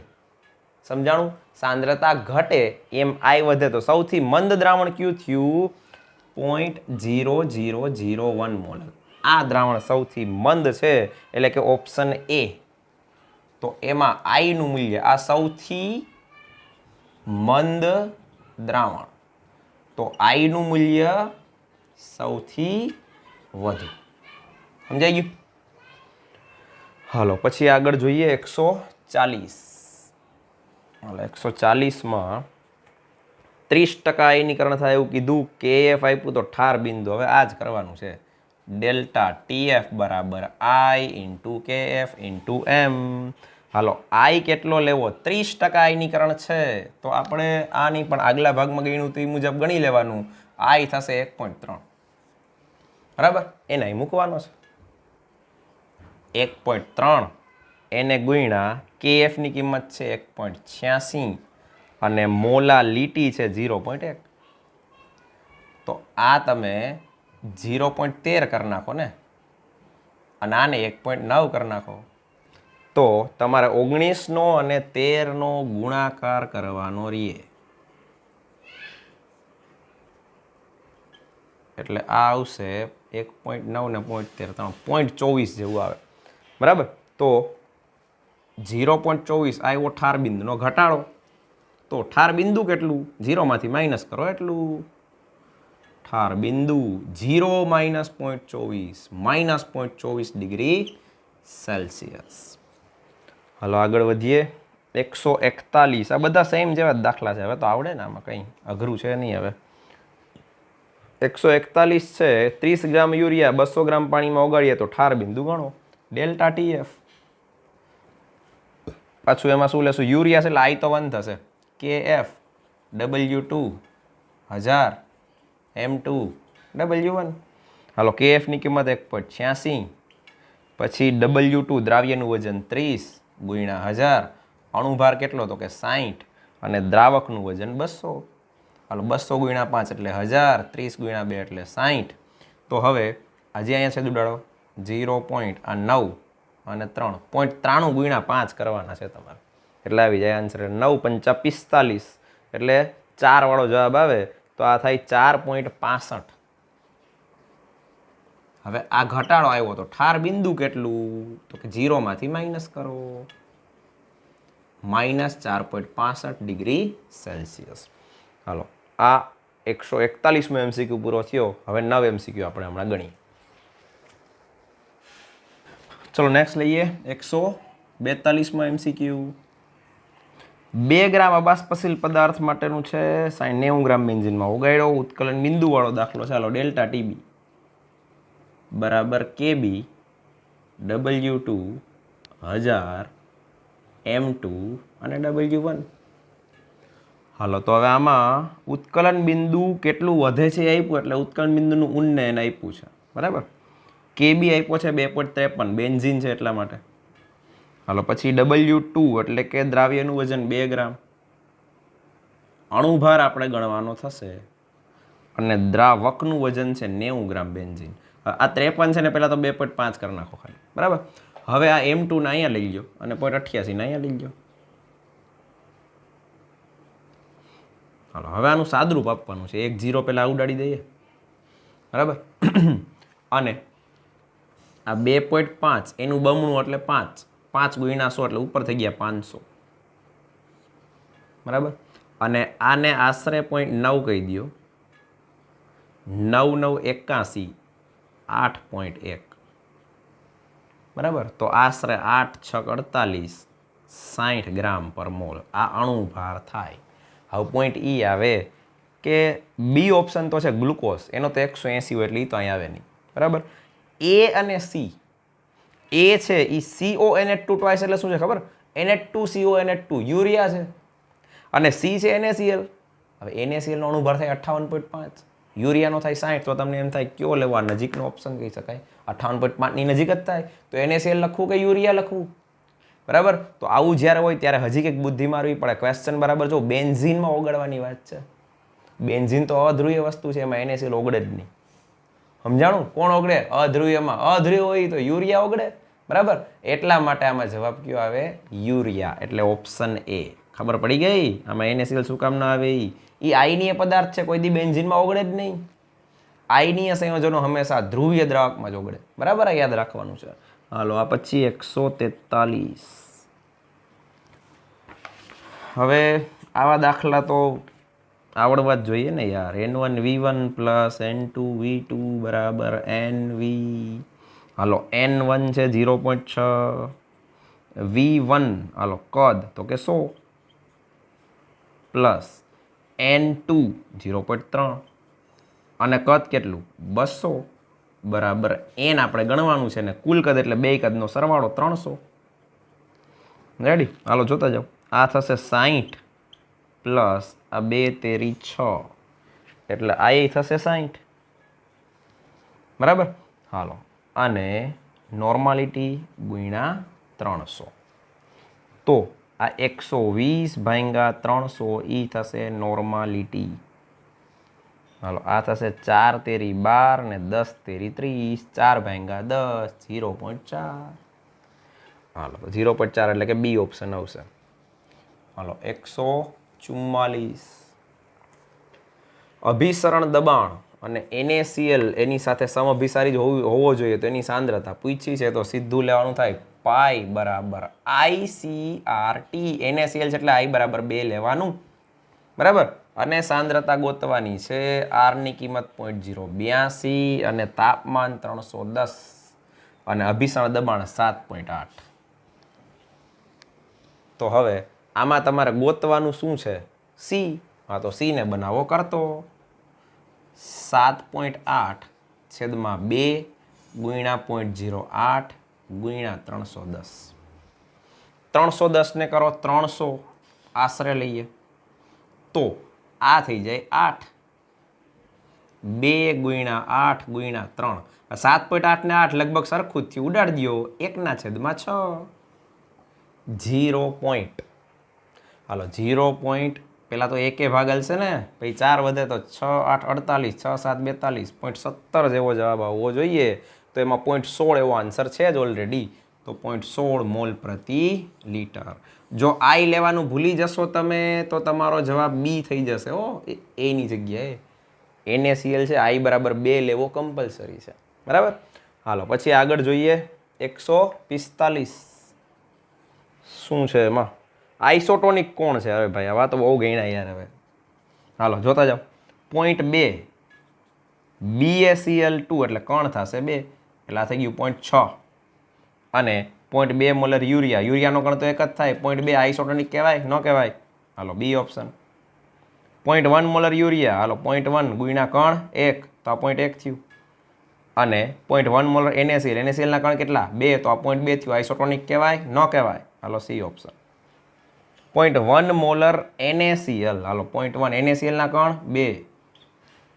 સમજાણું? સાંદ્રતા ઘટે એમ આઈ વધે. તો સૌથી મંદ દ્રાવણ કયું થયું? 0.0001 મોલ. આ દ્રાવણ સૌથી મંદ છે, એટલે કે ઓપ્શન એ. તો એમાં આઈનું મૂલ્ય, આ સૌથી મંદ દ્રાવણ, તો આઈનું મૂલ્ય સૌથી વધુ. સમજાઈ ગયું? હાલો પછી આગળ જોઈએ 140. હાલો 140માં 30% આયનીકરણ થાય એવું કીધું. KF આપ્યું તો ઠાર બિંદુ. હવે આ જ કરવાનું છે. ડેલ્ટા TF બરાબર I into KF into M. હાલો આઈ કેટલો લેવો? 30% આયનીકરણ છે તો આપણે આની પણ આગલા ભાગમાં ગણ્યું તો એ મુજબ ગણી લેવાનું. આઈ થશે 1.3. બરાબર. એને અહીં મૂકવાનો છે 1.3, એને ગુણ્યા KF ની કિંમત છે 1.86 અને મોલાલિટી છે 0.1. તો આ તમે 0.13 કરી નાખો ને, અને આને 1.9 કરી નાખો, તો તમારે 19નો અને 13નો ગુણાકાર કરવાનો રહીએ. એટલે આ આવશે 1.9 ને 0.13 0.24 જેવું આવે. બરાબર. તો 0.24 આવ્યો ઠાર બિંદુનો ઘટાડો. તો ઠાર બિંદુ કેટલું? 0 માંથી માઇનસ કરો એટલું. ઠાર બિંદુ 0 માઇનસ 0.24 -0.24 ડિગ્રી સેલ્સિયસ. હાલો આગળ વધીએ 141 આ બધા સેમ જેવા જ દાખલા છે હવે તો આવડે ને આમાં કંઈ અઘરું છે નહીં હવે 141 છે 30 ગ્રામ યુરિયા 200 ગ્રામ પાણીમાં ઓગાળીએ તો ઠાર બિંદુ ગણો ડેલ્ટા ટીએફ પાછું એમાં શું લેશું યુરિયા છે એટલે આઈ તો 1 થશે KF W2 1000 M2 W1 હાલો KF ની કિંમત 1.86 પછી W2 દ્રાવ્યનું વજન 30 ગુણ્યા 1000 અણુભાર કેટલો તો કે 60 અને દ્રાવકનું વજન 200 હાલો 200 ગુણ્યા 5 એટલે 1000 30 ગુણ્યા 2 એટલે 60 તો હવે આજે અહીંયા છે ઉડાડો 0.9 અને 3.93 ગુણ્યા 5 કરવાના છે તમારે એટલે આવી જાય આન્સર 9 5 45 એટલે 4 વાળો જવાબ આવે તો આ થાય 4.65 હવે આ ઘટાડો આવ્યો તો ઠાર બિંદુ કેટલું તો કે 0 માંથી માઇનસ કરો -4.65 ડિગ્રી સેલ્સિયસ હાલો આ 141મો MCQ પૂરો થયો હવે 9 MCQ આપણે હમણાં ગણીએ ચલો નેક્સ્ટ લઈએ 142મો MCQ 2 ગ્રામ અબાષ્પશીલ પદાર્થ માટેનું છે 90 ગ્રામ બેન્ઝીનમાં ઓગાળ્યો ઉત્કલન બિંદુવાળો દાખલો ચાલો ડેલ્ટા ટીબી બરાબર KB W2 1000 M2 અને W1 હાલો તો હવે આમાં ઉત્કલન બિંદુ કેટલું વધે છે એ આપ્યું એટલે ઉત્કલન બિંદુનું ઉન્નયન આપ્યું છે બરાબર KB આપ્યો છે 2.53 બેન્ઝીન છે એટલા માટે હાલો પછી W2 એટલે કે દ્રાવ્યનું વજન 2 ગ્રામ અણુભાર આપણે ગણવાનો થશે અને દ્રાવકનું વજન છે 90 ગ્રામ બેન્ઝીન આ 53 છે ને પહેલાં તો 2.5 કરી નાખો ખાલી બરાબર હવે આ M2 ને અહીંયા લઈ લો અને 0.88 ને અહીંયા લઈ લો હાલો હવે આનું સાદરૂપ આપવાનું છે 1 0 પહેલાં ઉડાડી દઈએ બરાબર અને આ 2.5 એનું બમણું એટલે 5 ગુણ્યા 100 એટલે ઉપર થઈ ગયા 500 બરાબર અને આને આશરે 0.9 કહી દો 9 9 81 8.1 બરાબર તો આશરે 8 6 48 60 ગ્રામ પર મોલ આ અણુભાર થાય હવે પોઈન્ટ ઈ આવે કે બી ઓપ્શન તો છે ગ્લુકોઝ એનો તો 180 હોય એટલે એ તો અહીં આવે નહીં બરાબર એ અને સી એ છે એ CONH2 ટ્વાઇસ એટલે શું છે ખબર NH2CONH2 યુરિયા છે અને સી છે NaCl હવે NaCl નો અણુભાર થાય 58.5 યુરિયાનો થાય 60 તો તમને એમ થાય કયો લેવા નજીકનો ઓપ્શન કહી શકાય 58.5 ની નજીક જ થાય તો NaCl લખવું કે યુરિયા લખવું બરાબર તો આવું જ્યારે હોય ત્યારે હજી કંઈક બુદ્ધિ મારવી પડે ક્વેશ્ચન બરાબર જો બેન્ઝીનમાં ઓગળવાની વાત છે બેન્ઝીન તો અધ્રુવીય વસ્તુ છે એમાં NaCl ઓગળે જ નહીં સમજાણું કોણ ઓગળે અધ્રુવીયમાં અધ્રુવીય હોય તો યુરિયા ઓગળે બરાબર એટલા માટે આમાં જવાબ કયો આવે યુરિયા એટલે ઓપ્શન એ ખબર પડી ગઈ આમાં NaCl શું કામ ના આવે એ આયનીય પદાર્થ છે કોઈ દી બેન્ઝીનમાં ઓગળે જ નહીં આયનીય સંયોજનો હંમેશા ધ્રુવીય દ્રાવકમાં જ ઓગળે બરાબર યાદ રાખવાનું છે હાલો આ પછી 143 હવે આવા દાખલા તો આવડવા જ જોઈએ ને યાર N1V1 પ્લસ N2V2 બરાબર NV હાલો N1 છે 0.6 V1 હાલો કદ તો કે 100 પ્લસ N2 0.3 અને કદ કેટલું 200 બરાબર N આપણે ગણવાનું છે ને કુલ કદ એટલે બે કદનો સરવાળો 300 રેડી હાલો જોતા જાઓ આ થશે 60 પ્લસ આ 2 તેરી 6 એટલે આ એ થશે 60 બરાબર હાલો અને નોર્માલિટી ગુણ્યા 300 તો આ 120 ભાગ્યા 300 ઈ થશે નોર્માલિટી હાલો આ થશે 4 તેરી 12 ને 10 તેરી 30 4 ભાગ્યા 10 0.4 હાલો 0.4 એટલે કે બી ઓપ્શન આવશે હાલો 144 અભિસરણ દબાણ અને NaCl એની સાથે સમઅભિસારી જ હોવો જોઈએ તો એની સાંદ્રતા પૂછી છે તો સીધું લેવાનું થાય પાઈ બરાબર ICRT NaCl છે એટલે I બરાબર 2 લેવાનું બરાબર અને સાંદ્રતા ગોતવાની છે R ની કિંમત 0.82 અને તાપમાન 310 અને અભિસરણ દબાણ 7.8 તો હવે આમાં તમારે ગોતવાનું શું છે? સી. હા તો સી ને બનાવો કરતો 7.8 છેદમાં 2 ગુણ્યા 0.08 ગુણ્યા 310. 310 ને કરો 300 આશરે લઈએ તો આ થઈ જાય 8. 2 ગુણ્યા 8 ગુણ્યા 3. 7.8 ને 8 લગભગ સરખું જ થયું. ઉડાડી દો 1/6. 0 પોઈન્ટ. હાલો 0 પોઈન્ટ પેલા તો એકે ભાગલ છે ને, પછી 4 વધે તો 6 8 48, 6 7 42, 0.17 જેવો જવાબ આવવો જોઈએ. તો એમાં 0.16 એવો આન્સર છે જ ઓલરેડી. તો 0.16 મોલ પ્રતિ લીટર. જો આઈ લેવાનું ભૂલી જશો તમે તો તમારો જવાબ બી થઈ જશે હો, એની જગ્યાએ NaCl છે, આઈ બરાબર 2 લેવો કમ્પલસરી છે. બરાબર. હાલો પછી આગળ જોઈએ 145. શું છે એમાં? આઇસોટોનિક કોણ છે? હવે ભાઈ આવા તો બહુ ગણ્યા યાર. હવે હાલો જોતા જાઓ. 0.2 BaCl2 એટલે કણ થશે 2 એટલે આ થઈ ગયું 0.6 અને 0.2 મોલર યુરિયા. યુરિયાનો કણ તો એક જ થાય. 0.2 આઇસોટોનિક કહેવાય ન કહેવાય? હાલો બી ઓપ્શન. 0.1 molar urea. હાલો 0.1 ગુણ્યા કણ 1 તો આ 0.1 થયું. અને 0.1 મોલર NaCl. NaCl ના કણ કેટલા? 2 તો આ 0.2 થયું. આઇસોટોનિક કહેવાય ન કહેવાય? હાલો સી ઓપ્શન. 0.1 molar NaCl. હાલો 0.1 NaCl ના કણ 2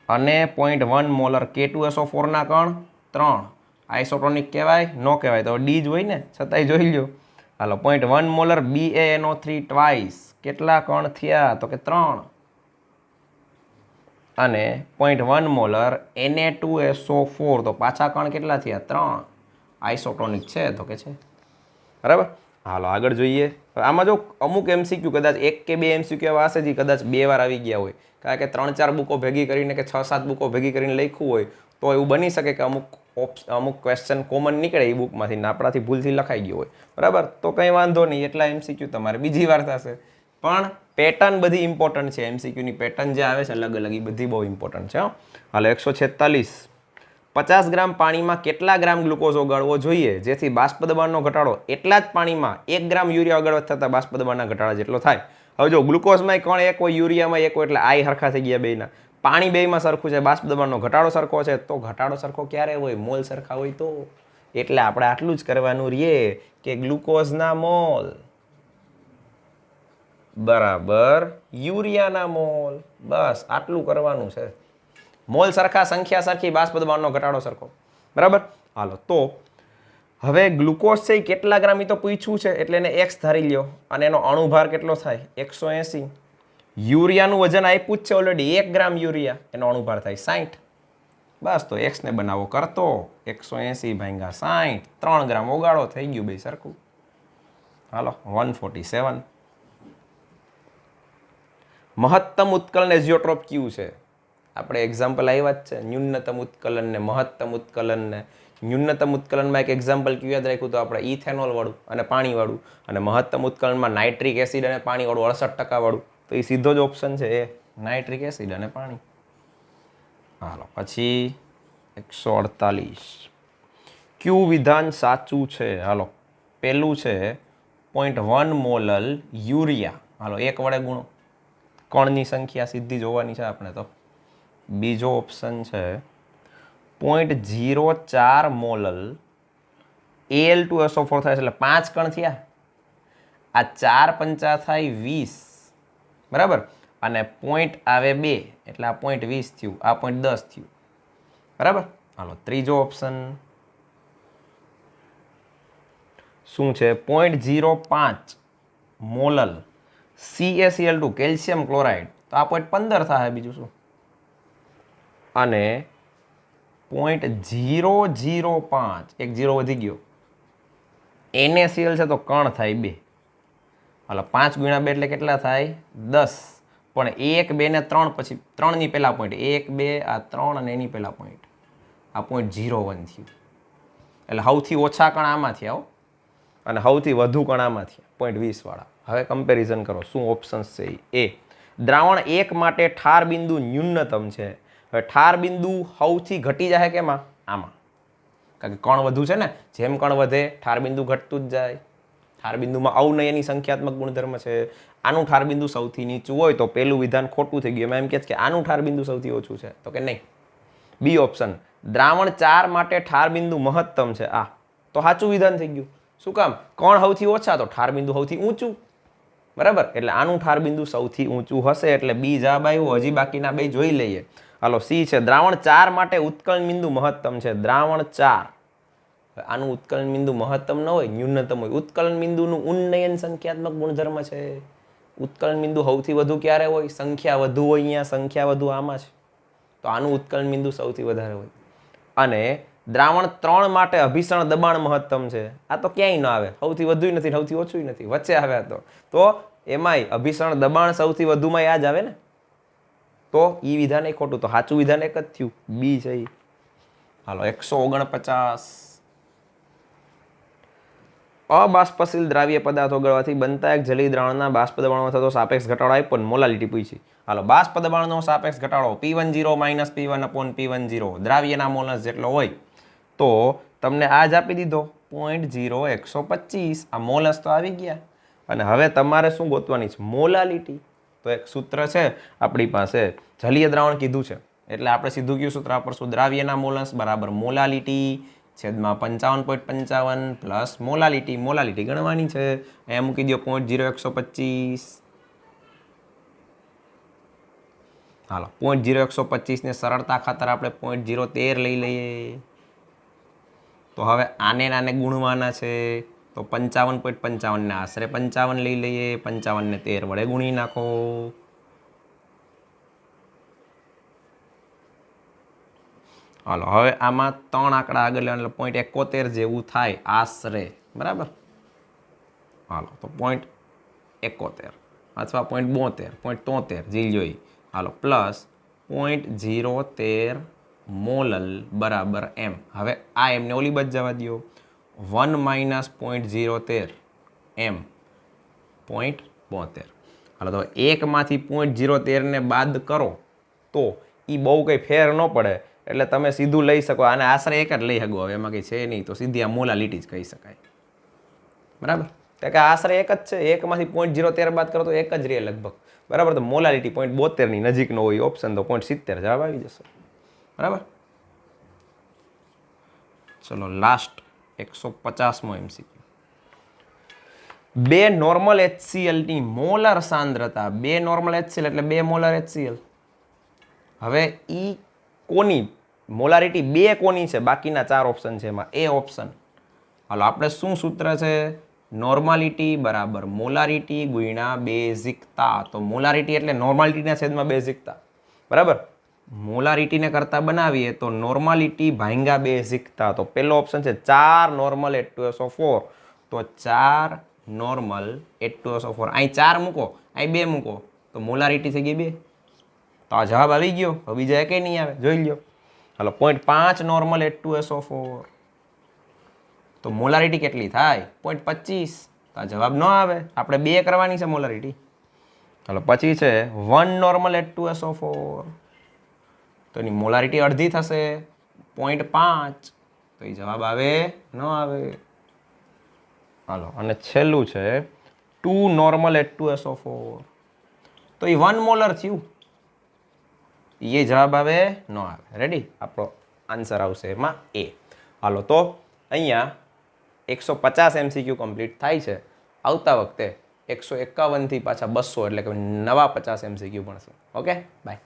અને 0.1 મોલર K2SO4 ના કણ 3. આઇસોટોનિક કહેવાય ન કહેવાય? તો ડી જ હોય ને, છતાંય જોઈ લો. હાલો 0.1 મોલર BaNO3 ટ્વાઇસ. કેટલા કણ થયા? તો કે 3. અને 0.1 મોલર Na2SO4 તો પાછા કણ કેટલા થયા? 3. આઇસોટોનિક છે તો કે છે. બરાબર. હાલો આગળ જોઈએ. આમાં જો અમુક MCQ કદાચ 1 કે 2 MCQ એવા હશે જે કદાચ 2 વાર આવી ગયા હોય, કારણ કે 3-4 બુકો ભેગી કરીને કે 6-7 બુકો ભેગી કરીને લખ્યું હોય તો એવું બની શકે કે અમુક ક્વેશ્ચન કોમન નીકળે એ બુકમાંથી ને આપણાથી ભૂલથી લખાઈ ગયો હોય. બરાબર. તો કંઈ વાંધો નહીં, એટલા MCQ તમારે બીજી વાર થશે. પણ પેટર્ન બધી ઇમ્પોર્ટન્ટ છે. MCQની પેટર્ન જે આવે છે અલગ અલગ એ બધી બહુ ઇમ્પોર્ટન્ટ છે. હાલો 146. 50 ગ્રામ પાણીમાં કેટલા ગ્રામ ગ્લુકોઝ ઓગાળવો જોઈએ જેથી બાષ્પ દબાણનો ઘટાડો એટલા જ પાણીમાં 1 ગ્રામ યુરિયા ઓગાળવા થતાં બાષ્પ દબાણના ઘટાડા જેટલો થાય? હવે જો ગ્લુકોઝમાં કણ એક હોય, યુરિયામાં એક હોય, એટલે આઈ હરખા થઈ ગયા બેયના. પાણી બેયમાં સરખું છે, બાષ્પ દબાણનો ઘટાડો સરખો છે, તો ઘટાડો સરખો ક્યારે હોય? મોલ સરખા હોય તો. એટલે આપણે આટલું જ કરવાનું રહીએ કે ગ્લુકોઝના મોલ બરાબર યુરિયાના મોલ. બસ આટલું કરવાનું છે. મોલ સરખા, સંખ્યા સરખી, બાષ્પ દબાણનો ઘટાડો સરખો. બરાબર. હાલો તો હવે ગ્લુકોઝ છે એ કેટલા ગ્રામ તો પૂછ્યું છે એટલે એને x ધારી લ્યો અને એનો અણુભાર કેટલો થાય? 180. યુરિયાનું વજન આપ્યું જ છે ઓલરેડી, 1 ગ્રામ યુરિયા, એનો અણુભાર થાય 60. બસ તો x ને બનાવો કરતો 180 ભાગ્યા 60. 3 ગ્રામ ઓગાળો, થઈ ગયું બે સરખું. હાલો 147. મહત્તમ ઉત્કલન એઝિયોટ્રોપ કયું છે? આપણે એક્ઝામ્પલ આવ્યા જ છે. ન્યૂનતમ ઉત્કલન ને મહત્તમ ઉત્કલન ને. ન્યૂનતમ ઉત્કલનમાં એક એક્ઝામ્પલ કયું યાદ રાખ્યું તો આપણે ઇથેનોલ વાળું અને પાણી વાળું, અને મહત્તમ ઉત્કલનમાં નાઇટ્રિક એસિડ અને પાણી વાળું 68% વાળું. તો એ સીધો જ ઓપ્શન છે એ, નાઇટ્રિક એસિડ અને પાણી. હાલો પછી 148. કયું વિધાન સાચું છે? હાલો પહેલું છે 0.1 મોલલ યુરિયા. હાલો 1 વડે ગુણો, કણની સંખ્યા સીધી જોવાની છે આપણે તો. બીજો ઓપ્શન છે 0.04 મોલલ Al2SO4 થાય એટલે 5 કણ થયા. આ 4 પંચા થાય 20. બરાબર. અને પોઈન્ટ આવે 2 એટલે આ 0.20 થયું, આ 0.10 થયું. બરાબર. હાલો ત્રીજો ઓપ્શન શું છે? 0.05 મોલલ CaCl2 કેલ્શિયમ ક્લોરાઇડ. તો આ 0.15 થાય, બીજું શું? અને 0.005, એક 0 વધી ગયો, NaCl છે તો કણ થાય 2. હાલો 5 ગુણ્યા 2 એટલે કેટલા થાય? 10. પણ 1 2 ને 3 પછી 3 ની પહેલા પોઈન્ટ, 1 2 આ 3 અને એની પહેલા પોઈન્ટ, આ 0.01 થયું. એટલે સૌથી ઓછા કણ આમાં થયા હો, અને સૌથી વધુ કણ આમાં થયા 0.20 વાળા. હવે કમ્પેરિઝન કરો શું ઓપ્શન્સ છે. એ દ્રાવણ 1 માટે ઠાર બિંદુ ન્યૂનતમ છે. હવે ઠાર બિંદુ સૌથી ઘટી જાય કેમાં? આમાં. કારણ કે કણ વધુ છે ને, જેમ કણ વધે ઠાર બિંદુ ઘટતું જ જાય. ઠાર બિંદુમાં અવનયની સંખ્યાત્મક ગુણધર્મ છે. આનું ઠાર બિંદુ સૌથી નીચું હોય તો પેલું વિધાન ખોટું થઈ ગયું. એમ કહે છે કે આનું ઠાર બિંદુ સૌથી ઓછું છે, તો કે નહીં. બી ઓપ્શન, દ્રાવણ 4 માટે ઠાર બિંદુ મહત્તમ છે. આ તો સાચું વિધાન થઈ ગયું. શું કામ? કોણ સૌથી ઓછા? તો ઠાર બિંદુ સૌથી ઊંચું. બરાબર, એટલે આનું ઠાર બિંદુ સૌથી ઊંચું હશે, એટલે બી જવાબ આવ્યો. હજી બાકીના બે જોઈ લઈએ. હાલો, સી છે, દ્રાવણ 4 માટે ઉત્કલન બિંદુ મહત્તમ છે. દ્રાવણ 4, આનું ઉત્કલન બિંદુ મહત્તમ ન હોય, ન્યૂનતમ હોય. ઉત્કલન બિંદુનું ઉન્નયન સંખ્યાત્મક ગુણધર્મ છે. ઉત્કલન બિંદુ સૌથી વધુ ક્યારે હોય? સંખ્યા વધુ હોય, અહીંયા સંખ્યા વધુ આમાં છે, તો આનું ઉત્કલન બિંદુ સૌથી વધારે હોય. અને દ્રાવણ 3 માટે અભિસરણ દબાણ મહત્તમ છે. આ તો ક્યાંય ન આવે, સૌથી વધુ નથી, સૌથી ઓછું નથી, વચ્ચે આવે. તો એમાંય અભિસરણ દબાણ સૌથી વધુમાં યાદ આવે ને, તો ઈ વિધાન એ ખોટું. તો સાચું વિધાન એક જ થયું, બી છે. હાલો, 149. અબાષ્પશીલ દ્રાવ્ય પદાર્થ ઓગળવાથી બનતા એક જલીય દ્રાવણના બાષ્પ દબાણમાં થતો સાપેક્ષ ઘટાડો આપ્યો ને મોલાલિટી પૂછી. હાલો, બાષ્પ દબાણનો સાપેક્ષ ઘટાડો P10 - P1/P10 દ્રાવ્યના મોલસ જેટલો હોય, તો તમને આ જ આપી દીધો 0.0125. આ મોલસ તો આવી ગયા. અને હવે તમારે શું ગોતવાની છે? મોલાલિટી. તો એક સૂત્ર છે આપણી પાસે, જલીય દ્રાવણ કીધું છે એટલે આપણે સીધું કયું સૂત્ર વાપરશું? દ્રાવ્યના મોલસ બરાબર મોલાલિટી છેદમાં 55.55 પ્લસ મોલાલિટી. મોલાલિટી ગણવાની છે, અહીંયા મૂકી દો 0.0125. હાલો, 0.0125 ને સરળતા ખાતર આપણે 0.013 લઈ લઈએ. તો હવે આને ગુણવાના છે, તો 55.55 ને આશરે 55 લઈ લઈએ. 55 ને 13 વડે ગુણી નાખો. હાલો, હવે આમાં 3 આંકડા આગળ લેવાના, એટલે 0.71 જેવું થાય આશરે. બરાબર. હાલો, તો 0.71 અથવા 0.72, 0.73 જી જોઈ. હાલો, પ્લસ 0.013 મોલલ બરાબર એમ. હવે આ એમને ઓલી બાજુ જવા દો, 1 - 0.013 એમ 0.72. હાલો, તો 1માંથી 0.013 ને બાદ કરો તો એ બહુ કંઈ ફેર ન પડે, એટલે તમે સીધું લઈ શકો. આને આશરે એક જ લઈ શકો, હવે એમાં કંઈ છે નહીં, તો સીધી આ મોલાલિટી જ કહી શકાય. બરાબર, કારણ કે આશરે એક જ છે. 1માંથી 0.013 બાદ કરો તો એક જ રહે લગભગ. બરાબર, તો મોલાલિટી 0.72 ની નજીકનો હોય ઓપ્શન, તો 0.70 જવાબ આવી જશે. બરાબર. ચલો, લાસ્ટ 150મો MCQ. બે નોર્મલ HCl ની મોલર સાંદ્રતા, બે નોર્મલ HCl એટલે 2 મોલર HCl. હવે ઈ કોની મોલારિટી? 2 કોની છે? બાકીના 4 ઓપ્શન છે, એમાં એ ઓપ્શન. હાલો, આપણે શું સૂત્ર છે? નોર્માલિટી બરાબર મોલારિટી ગુણ્યા બેઝિકતા. તો મોલારિટી એટલે નોર્માલિટીના છેદમાં બેઝિકતા. બરાબર, મોલારિટીને કરતા બનાવીએ તો નોર્માલિટી ભાંગ્યા બેઝિકતા. તો પહેલો ઓપ્શન છે 4 નોર્મલ H2SO4, તો 4 નોર્મલ H2SO4. અહીં 4 મૂકો, અહીં 2 મૂકો, તો મોલારિટી થઈ ગઈ 2. તો આ જવાબ આવી ગયો. હવે બીજા એકે નહીં આવે, જોઈ લો. હાલો, 0.5 નોર્મલ H2SO4, તો મોલારિટી કેટલી થાય? 0.25. તો આ જવાબ ન આવે, આપણે 2 કરવાની છે મોલારિટી. ચાલો, પછી છે 1 નોર્મલ H2SO4, તો એની મોલારિટી અડધી થશે 0.5. તો એ જવાબ આવે ન આવે. હાલો, અને છેલ્લું છે 2 નોર્મલ H2SO4, તો એ 1 મોલર થયું. એ જવાબ આવે ન આવે. રેડી? આપણો આન્સર આવશે એમાં એ. હાલો, તો અહીંયા 150 MCQ કમ્પ્લીટ થાય છે. આવતા વખતે 151 થી પાછા 200, એટલે કે નવા 50 MCQ ભણશું. Okay, by.